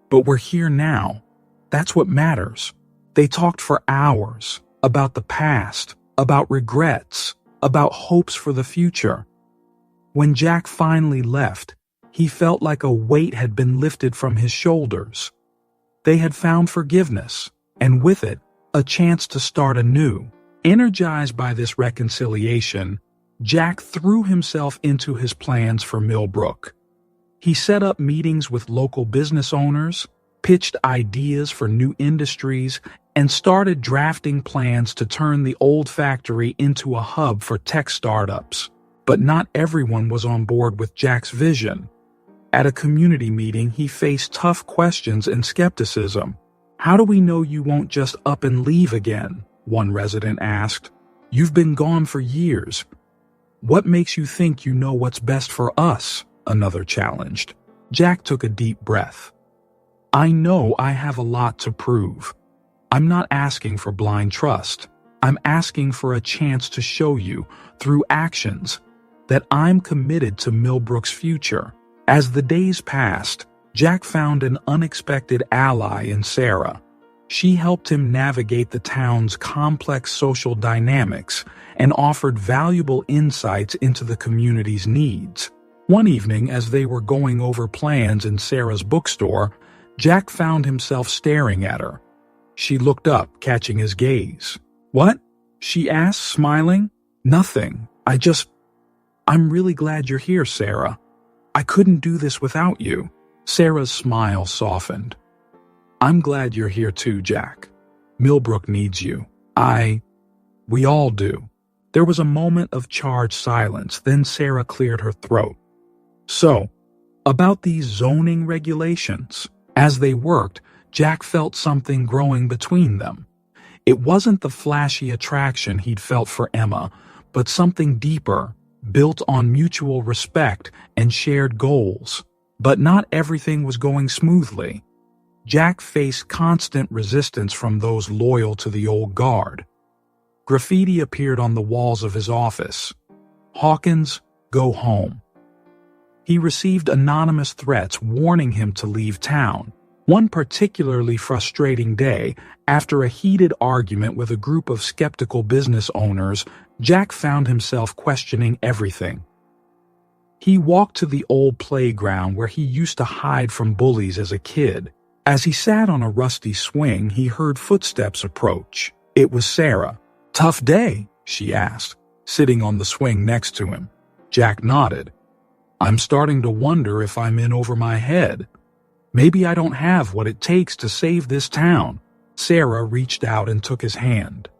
But we're here now. That's what matters." They talked for hours about the past, about regrets, about hopes for the future. When Jack finally left, he felt like a weight had been lifted from his shoulders. They had found forgiveness, and with it, a chance to start anew. Energized by this reconciliation, Jack threw himself into his plans for Millbrook. He set up meetings with local business owners, pitched ideas for new industries, and started drafting plans to turn the old factory into a hub for tech startups. But not everyone was on board with Jack's vision. At a community meeting, he faced tough questions and skepticism. "How do we know you won't just up and leave again?" one resident asked. "You've been gone for years. What makes you think you know what's best for us?" another challenged. Jack took a deep breath. "I know I have a lot to prove. I'm not asking for blind trust. I'm asking for a chance to show you, through actions, that I'm committed to Millbrook's future." As the days passed, Jack found an unexpected ally in Sarah. She helped him navigate the town's complex social dynamics and offered valuable insights into the community's needs. One evening, as they were going over plans in Sarah's bookstore, Jack found himself staring at her. She looked up, catching his gaze. "What?" she asked, smiling. "Nothing. I'm really glad you're here, Sarah. I couldn't do this without you." Sarah's smile softened. "I'm glad you're here too, Jack. Millbrook needs you. We all do." There was a moment of charged silence, then Sarah cleared her throat. "So, about these zoning regulations." As they worked, Jack felt something growing between them. It wasn't the flashy attraction he'd felt for Emma, but something deeper, built on mutual respect and shared goals. But not everything was going smoothly. Jack faced constant resistance from those loyal to the old guard. Graffiti appeared on the walls of his office. "Hawkins, go home." He received anonymous threats warning him to leave town. One particularly frustrating day, after a heated argument with a group of skeptical business owners, Jack found himself questioning everything. He walked to the old playground where he used to hide from bullies as a kid. As he sat on a rusty swing, he heard footsteps approach. It was Sarah. "Tough day?" she asked, sitting on the swing next to him. Jack nodded. "I'm starting to wonder if I'm in over my head. Maybe I don't have what it takes to save this town." Sarah reached out and took his hand.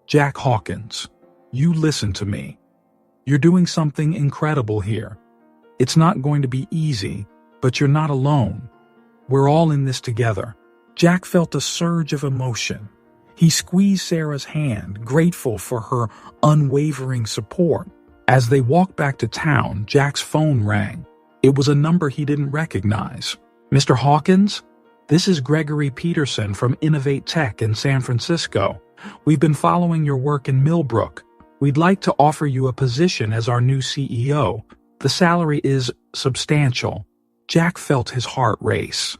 "Jack Hawkins, you listen to me. You're doing something incredible here. It's not going to be easy, but you're not alone. We're all in this together." Jack felt a surge of emotion. He squeezed Sarah's hand, grateful for her unwavering support. As they walked back to town, Jack's phone rang. It was a number he didn't recognize. "Mr. Hawkins, this is Gregory Peterson from Innovate Tech in San Francisco. We've been following your work in Millbrook. We'd like to offer you a position as our new CEO. The salary is substantial." Jack felt his heart race.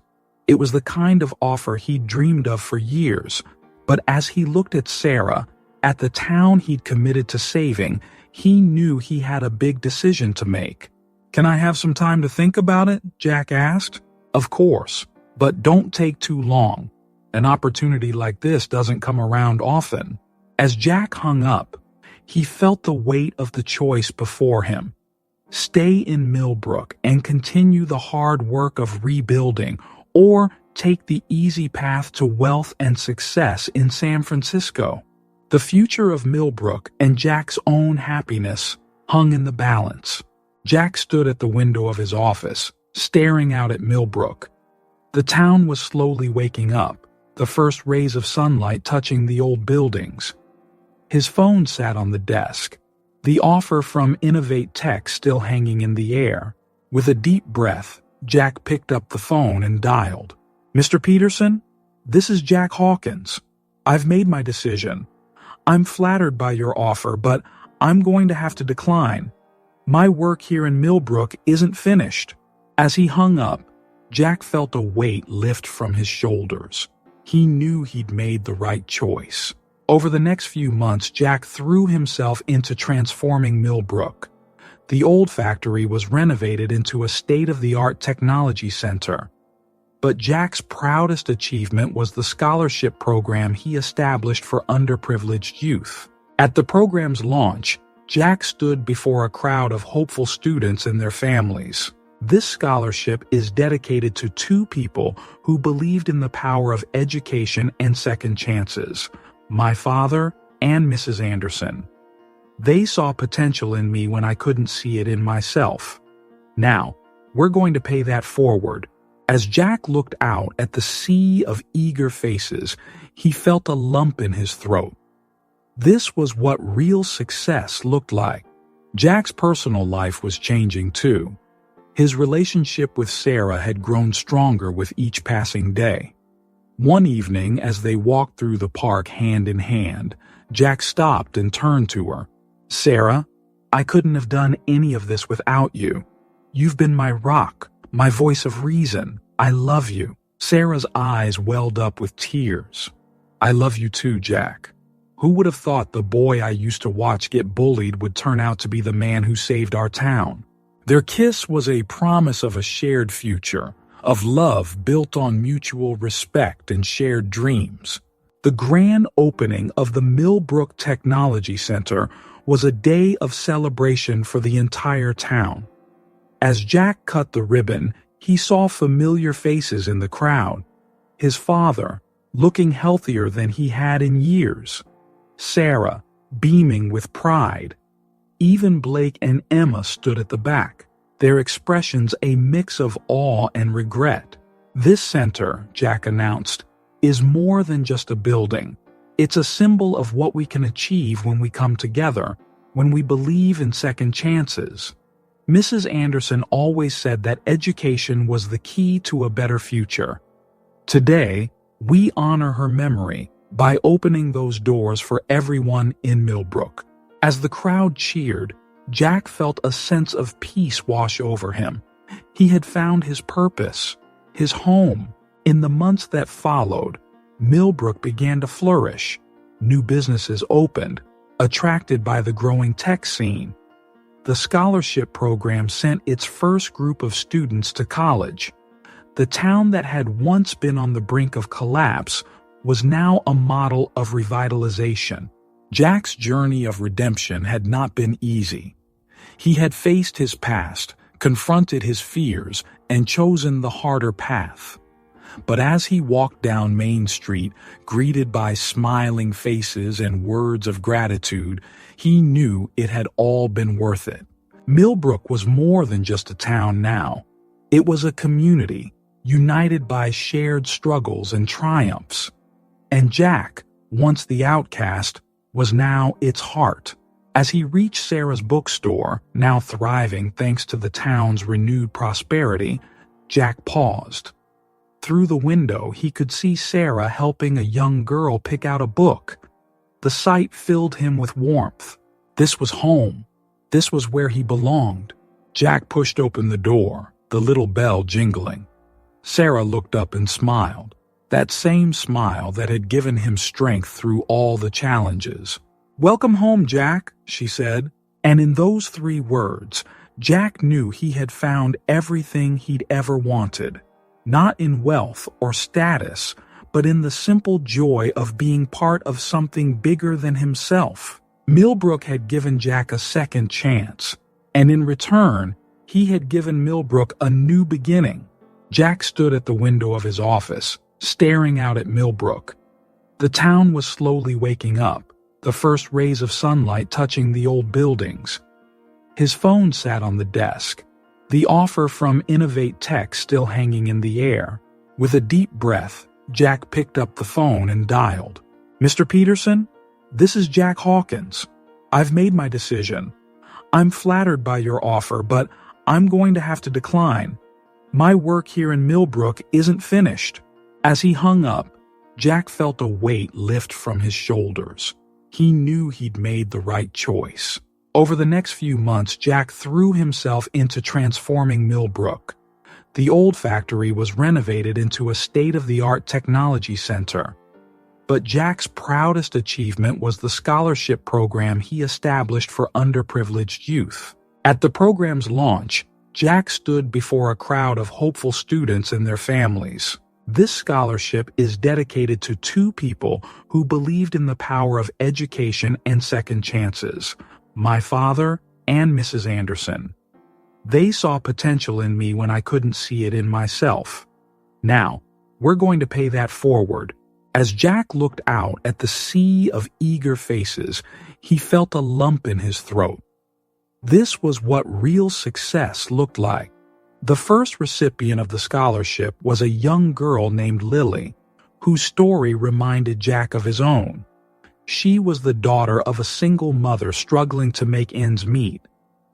It was the kind of offer he'd dreamed of for years, but as he looked at Sarah, at the town he'd committed to saving, he knew he had a big decision to make. "Can I have some time to think about it?" Jack asked. "Of course, but don't take too long. An opportunity like this doesn't come around often." As Jack hung up, he felt the weight of the choice before him. Stay in Millbrook and continue the hard work of rebuilding, or take the easy path to wealth and success in San Francisco. The future of Millbrook and Jack's own happiness hung in the balance. Jack stood at the window of his office, staring out at Millbrook. The town was slowly waking up, the first rays of sunlight touching the old buildings. His phone sat on the desk, the offer from Innovate Tech still hanging in the air. With a deep breath, Jack picked up the phone and dialed. "Mr. Peterson, this is Jack Hawkins. I've made my decision. I'm flattered by your offer, but I'm going to have to decline. My work here in Millbrook isn't finished." As he hung up, Jack felt a weight lift from his shoulders. He knew he'd made the right choice. Over the next few months, Jack threw himself into transforming Millbrook. The old factory was renovated into a state-of-the-art technology center. But Jack's proudest achievement was the scholarship program he established for underprivileged youth. At the program's launch, Jack stood before a crowd of hopeful students and their families. This scholarship is dedicated to two people who believed in the power of education and second chances: my father and Mrs. Anderson. They saw potential in me when I couldn't see it in myself. Now, we're going to pay that forward. As Jack looked out at the sea of eager faces, he felt a lump in his throat. This was what real success looked like. Jack's personal life was changing too. His relationship with Sarah had grown stronger with each passing day. One evening, as they walked through the park hand in hand, Jack stopped and turned to her. "Sarah, I couldn't have done any of this without you. You've been my rock, my voice of reason. I love you." Sarah's eyes welled up with tears. "I love you too, Jack. Who would have thought the boy I used to watch get bullied would turn out to be the man who saved our town?" Their kiss was a promise of a shared future, of love built on mutual respect and shared dreams. The grand opening of the Millbrook Technology Center was a day of celebration for the entire town. As Jack cut the ribbon, he saw familiar faces in the crowd. His father, looking healthier than he had in years. Sarah, beaming with pride. Even Blake and Emma stood at the back, their expressions a mix of awe and regret. "This center," Jack announced, "is more than just a building. It's a symbol of what we can achieve when we come together, when we believe in second chances." Mrs. Anderson always said that education was the key to a better future. Today, we honor her memory by opening those doors for everyone in Millbrook. As the crowd cheered, Jack felt a sense of peace wash over him. He had found his purpose, his home. In the months that followed, Millbrook began to flourish. New businesses opened, attracted by the growing tech scene. The scholarship program sent its first group of students to college. The town that had once been on the brink of collapse was now a model of revitalization. Jack's journey of redemption had not been easy. He had faced his past, confronted his fears, and chosen the harder path. But as he walked down Main Street, greeted by smiling faces and words of gratitude, he knew it had all been worth it. Millbrook was more than just a town now. It was a community, united by shared struggles and triumphs. And Jack, once the outcast, was now its heart. As he reached Sarah's bookstore, now thriving thanks to the town's renewed prosperity, Jack paused. Through the window, he could see Sarah helping a young girl pick out a book. The sight filled him with warmth. This was home. This was where he belonged. Jack pushed open the door, the little bell jingling. Sarah looked up and smiled, that same smile that had given him strength through all the challenges. "Welcome home, Jack," she said. And in those 3 words, Jack knew he had found everything he'd ever wanted. Not in wealth or status, but in the simple joy of being part of something bigger than himself. Millbrook had given Jack a second chance, and in return, he had given Millbrook a new beginning. Jack stood at the window of his office, staring out at Millbrook. The town was slowly waking up, the first rays of sunlight touching the old buildings. His phone sat on the desk, the offer from Innovate Tech still hanging in the air. With a deep breath, Jack picked up the phone and dialed. "Mr. Peterson? This is Jack Hawkins. I've made my decision. I'm flattered by your offer, but I'm going to have to decline. My work here in Millbrook isn't finished." As he hung up, Jack felt a weight lift from his shoulders. He knew he'd made the right choice. Over the next few months, Jack threw himself into transforming Millbrook. The old factory was renovated into a state-of-the-art technology center. But Jack's proudest achievement was the scholarship program he established for underprivileged youth. At the program's launch, Jack stood before a crowd of hopeful students and their families. This scholarship is dedicated to 2 people who believed in the power of education and second chances, my father and Mrs. Anderson. They saw potential in me when I couldn't see it in myself. Now, we're going to pay that forward. As Jack looked out at the sea of eager faces, he felt a lump in his throat. This was what real success looked like. The first recipient of the scholarship was a young girl named Lily, whose story reminded Jack of his own. She was the daughter of a single mother struggling to make ends meet,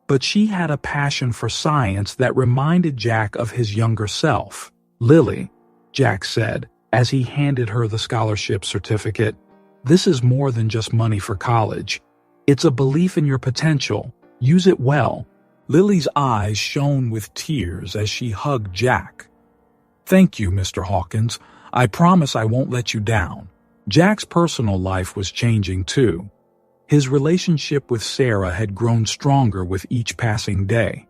but she had a passion for science that reminded Jack of his younger self. "Lily," Jack said, as he handed her the scholarship certificate, "this is more than just money for college. It's a belief in your potential. Use it well. Lily's eyes shone with tears as she hugged Jack. "Thank you, Mr. Hawkins. I promise I won't let you down." Jack's personal life was changing too. His relationship with Sarah had grown stronger with each passing day.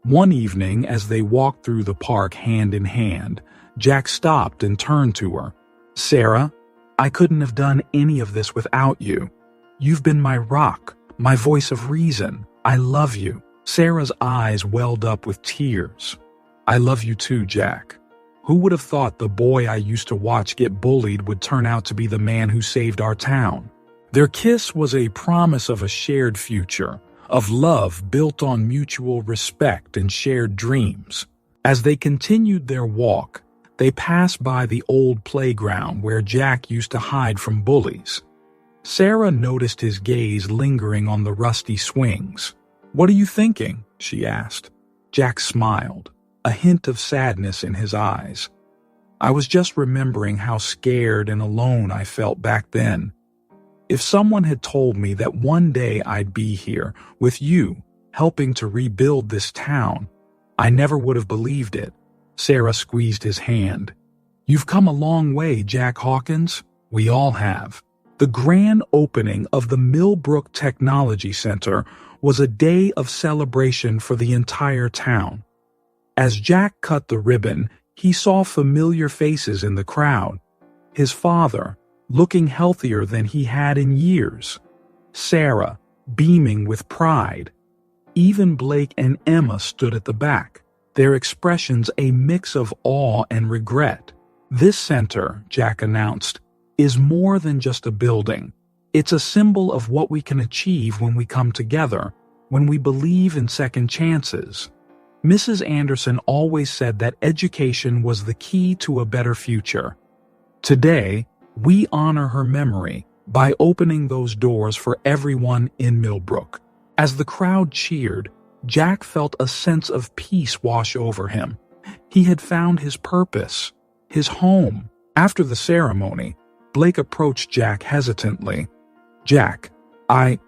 One evening, as they walked through the park hand in hand, Jack stopped and turned to her. "Sarah, I couldn't have done any of this without you. You've been my rock, my voice of reason. I love you." Sarah's eyes welled up with tears. "I love you too, Jack. Who would have thought the boy I used to watch get bullied would turn out to be the man who saved our town?" Their kiss was a promise of a shared future, of love built on mutual respect and shared dreams. As they continued their walk, they passed by the old playground where Jack used to hide from bullies. Sarah noticed his gaze lingering on the rusty swings. "What are you thinking?" she asked. Jack smiled, a hint of sadness in his eyes. "I was just remembering how scared and alone I felt back then. If someone had told me that one day I'd be here, with you, helping to rebuild this town, I never would have believed it." Sarah squeezed his hand. "You've come a long way, Jack Hawkins. We all have." The grand opening of the Millbrook Technology Center was a day of celebration for the entire town. As Jack cut the ribbon, he saw familiar faces in the crowd. His father, looking healthier than he had in years. Sarah, beaming with pride. Even Blake and Emma stood at the back, their expressions a mix of awe and regret. "This center," Jack announced, "is more than just a building. It's a symbol of what we can achieve when we come together, when we believe in second chances." Mrs. Anderson always said that education was the key to a better future. Today, we honor her memory by opening those doors for everyone in Millbrook. As the crowd cheered, Jack felt a sense of peace wash over him. He had found his purpose, his home. After the ceremony, Blake approached Jack hesitantly. "Jack, I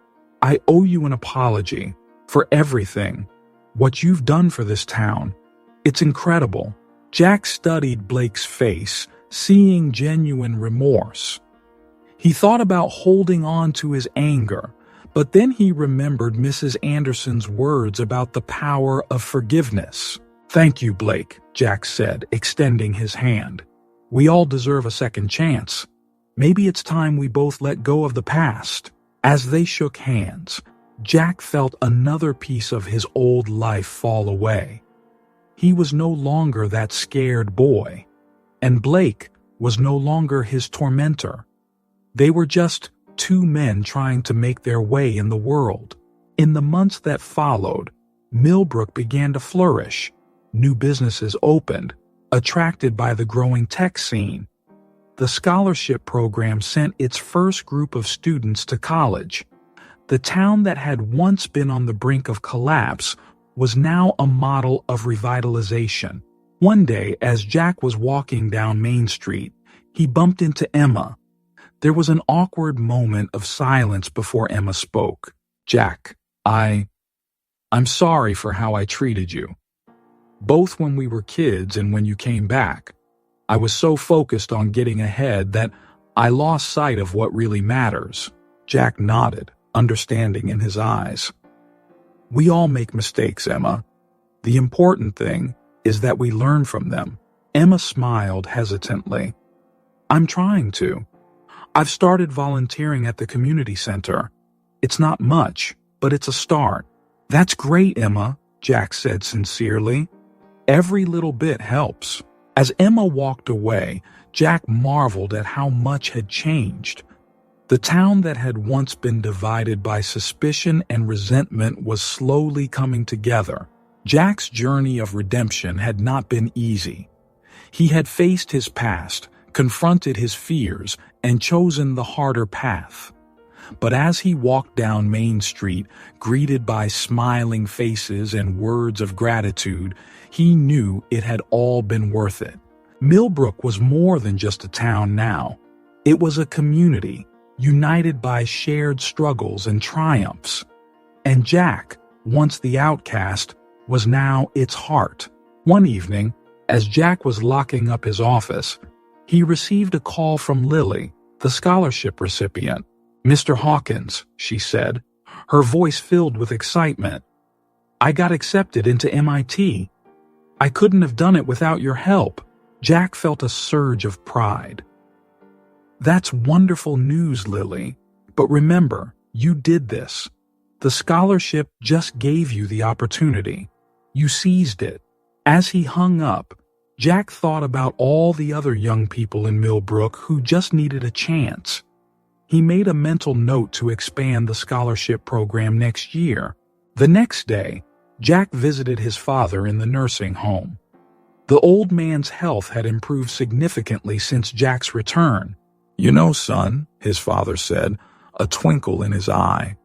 owe you an apology for everything. What you've done for this town. It's incredible." Jack studied Blake's face, seeing genuine remorse. He thought about holding on to his anger, but then he remembered Mrs. Anderson's words about the power of forgiveness. "Thank you, Blake," Jack said, extending his hand. "We all deserve a second chance. Maybe it's time we both let go of the past." As they shook hands, Jack felt another piece of his old life fall away. He was no longer that scared boy, and Blake was no longer his tormentor. They were just two men trying to make their way in the world. In the months that followed, Millbrook began to flourish. New businesses opened, attracted by the growing tech scene. The scholarship program sent its first group of students to college. The town that had once been on the brink of collapse was now a model of revitalization. One day, as Jack was walking down Main Street, he bumped into Emma. There was an awkward moment of silence before Emma spoke. "Jack, I'm sorry for how I treated you. Both when we were kids and when you came back. I was so focused on getting ahead that I lost sight of what really matters." Jack nodded, understanding in his eyes. "We all make mistakes, Emma. The important thing is that we learn from them." Emma smiled hesitantly. "I'm trying to. I've started volunteering at the community center. It's not much, but it's a start." "That's great, Emma," Jack said sincerely. "Every little bit helps." As Emma walked away, Jack marveled at how much had changed. The town that had once been divided by suspicion and resentment was slowly coming together. Jack's journey of redemption had not been easy. He had faced his past, confronted his fears, and chosen the harder path. But as he walked down Main Street, greeted by smiling faces and words of gratitude, he knew it had all been worth it. Millbrook was more than just a town now. It was a community, united by shared struggles and triumphs. And Jack, once the outcast, was now its heart. One evening, as Jack was locking up his office, he received a call from Lily, the scholarship recipient. "Mr. Hawkins," she said, her voice filled with excitement. "I got accepted into MIT. I couldn't have done it without your help." Jack felt a surge of pride. "That's wonderful news, Lily. But remember, you did this. The scholarship just gave you the opportunity. You seized it." As he hung up, Jack thought about all the other young people in Millbrook who just needed a chance. He made a mental note to expand the scholarship program next year. The next day, Jack visited his father in the nursing home. The old man's health had improved significantly since Jack's return. "You know, son," his father said, a twinkle in his eye,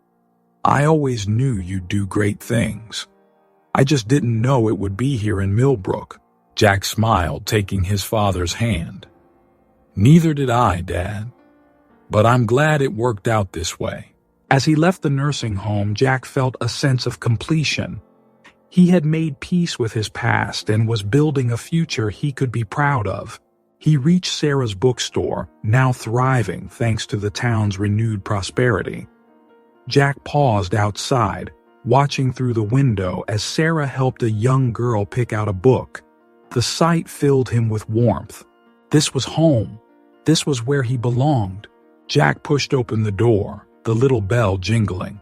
"I always knew you'd do great things. I just didn't know it would be here in Millbrook." Jack smiled, taking his father's hand. "Neither did I, Dad. But I'm glad it worked out this way." As he left the nursing home, Jack felt a sense of completion. He had made peace with his past and was building a future he could be proud of. He reached Sarah's bookstore, now thriving thanks to the town's renewed prosperity. Jack paused outside, watching through the window as Sarah helped a young girl pick out a book. The sight filled him with warmth. This was home. This was where he belonged. Jack pushed open the door, the little bell jingling.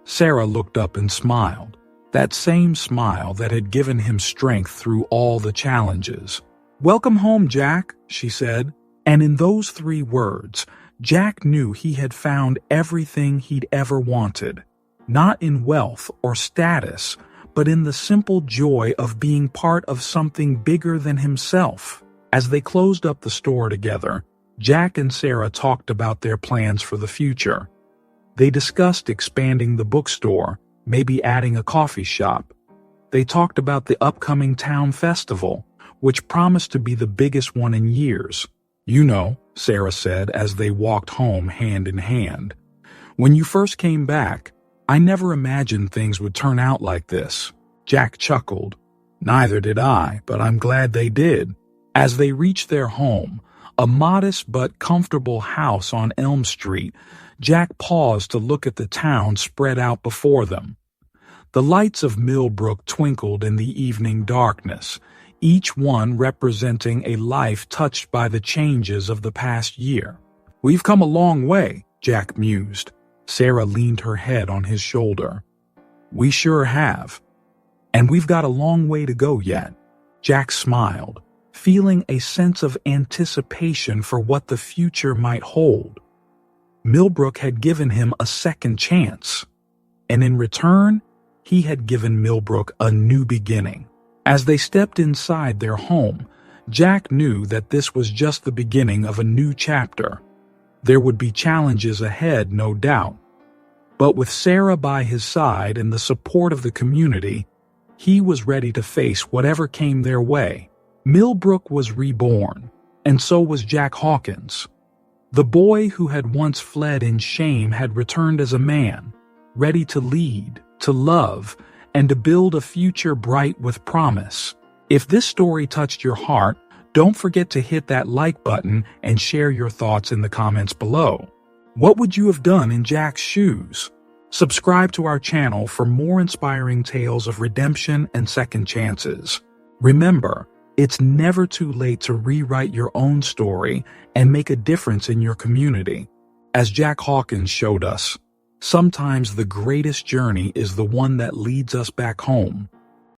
Sarah looked up and smiled, that same smile that had given him strength through all the challenges. "Welcome home, Jack," she said, and in those 3 words, Jack knew he had found everything he'd ever wanted, not in wealth or status, but in the simple joy of being part of something bigger than himself. As they closed up the store together, Jack and Sarah talked about their plans for the future. They discussed expanding the bookstore, maybe adding a coffee shop. They talked about the upcoming town festival, which promised to be the biggest one in years. "You know," Sarah said as they walked home hand in hand, "when you first came back, I never imagined things would turn out like this." Jack chuckled. "Neither did I, but I'm glad they did." As they reached their home, a modest but comfortable house on Elm Street, Jack paused to look at the town spread out before them. The lights of Millbrook twinkled in the evening darkness, each one representing a life touched by the changes of the past year. "We've come a long way," Jack mused. Sarah leaned her head on his shoulder. "We sure have. And we've got a long way to go yet." Jack smiled, feeling a sense of anticipation for what the future might hold. Millbrook had given him a second chance, and in return, he had given Millbrook a new beginning. As they stepped inside their home, Jack knew that this was just the beginning of a new chapter. There would be challenges ahead, no doubt. But with Sarah by his side and the support of the community, he was ready to face whatever came their way. Millbrook was reborn, and so was Jack Hawkins. The boy who had once fled in shame had returned as a man, ready to lead, to love, and to build a future bright with promise. If this story touched your heart, don't forget to hit that like button and share your thoughts in the comments below. What would you have done in Jack's shoes? Subscribe to our channel for more inspiring tales of redemption and second chances. Remember, it's never too late to rewrite your own story and make a difference in your community. As Jack Hawkins showed us, sometimes the greatest journey is the one that leads us back home.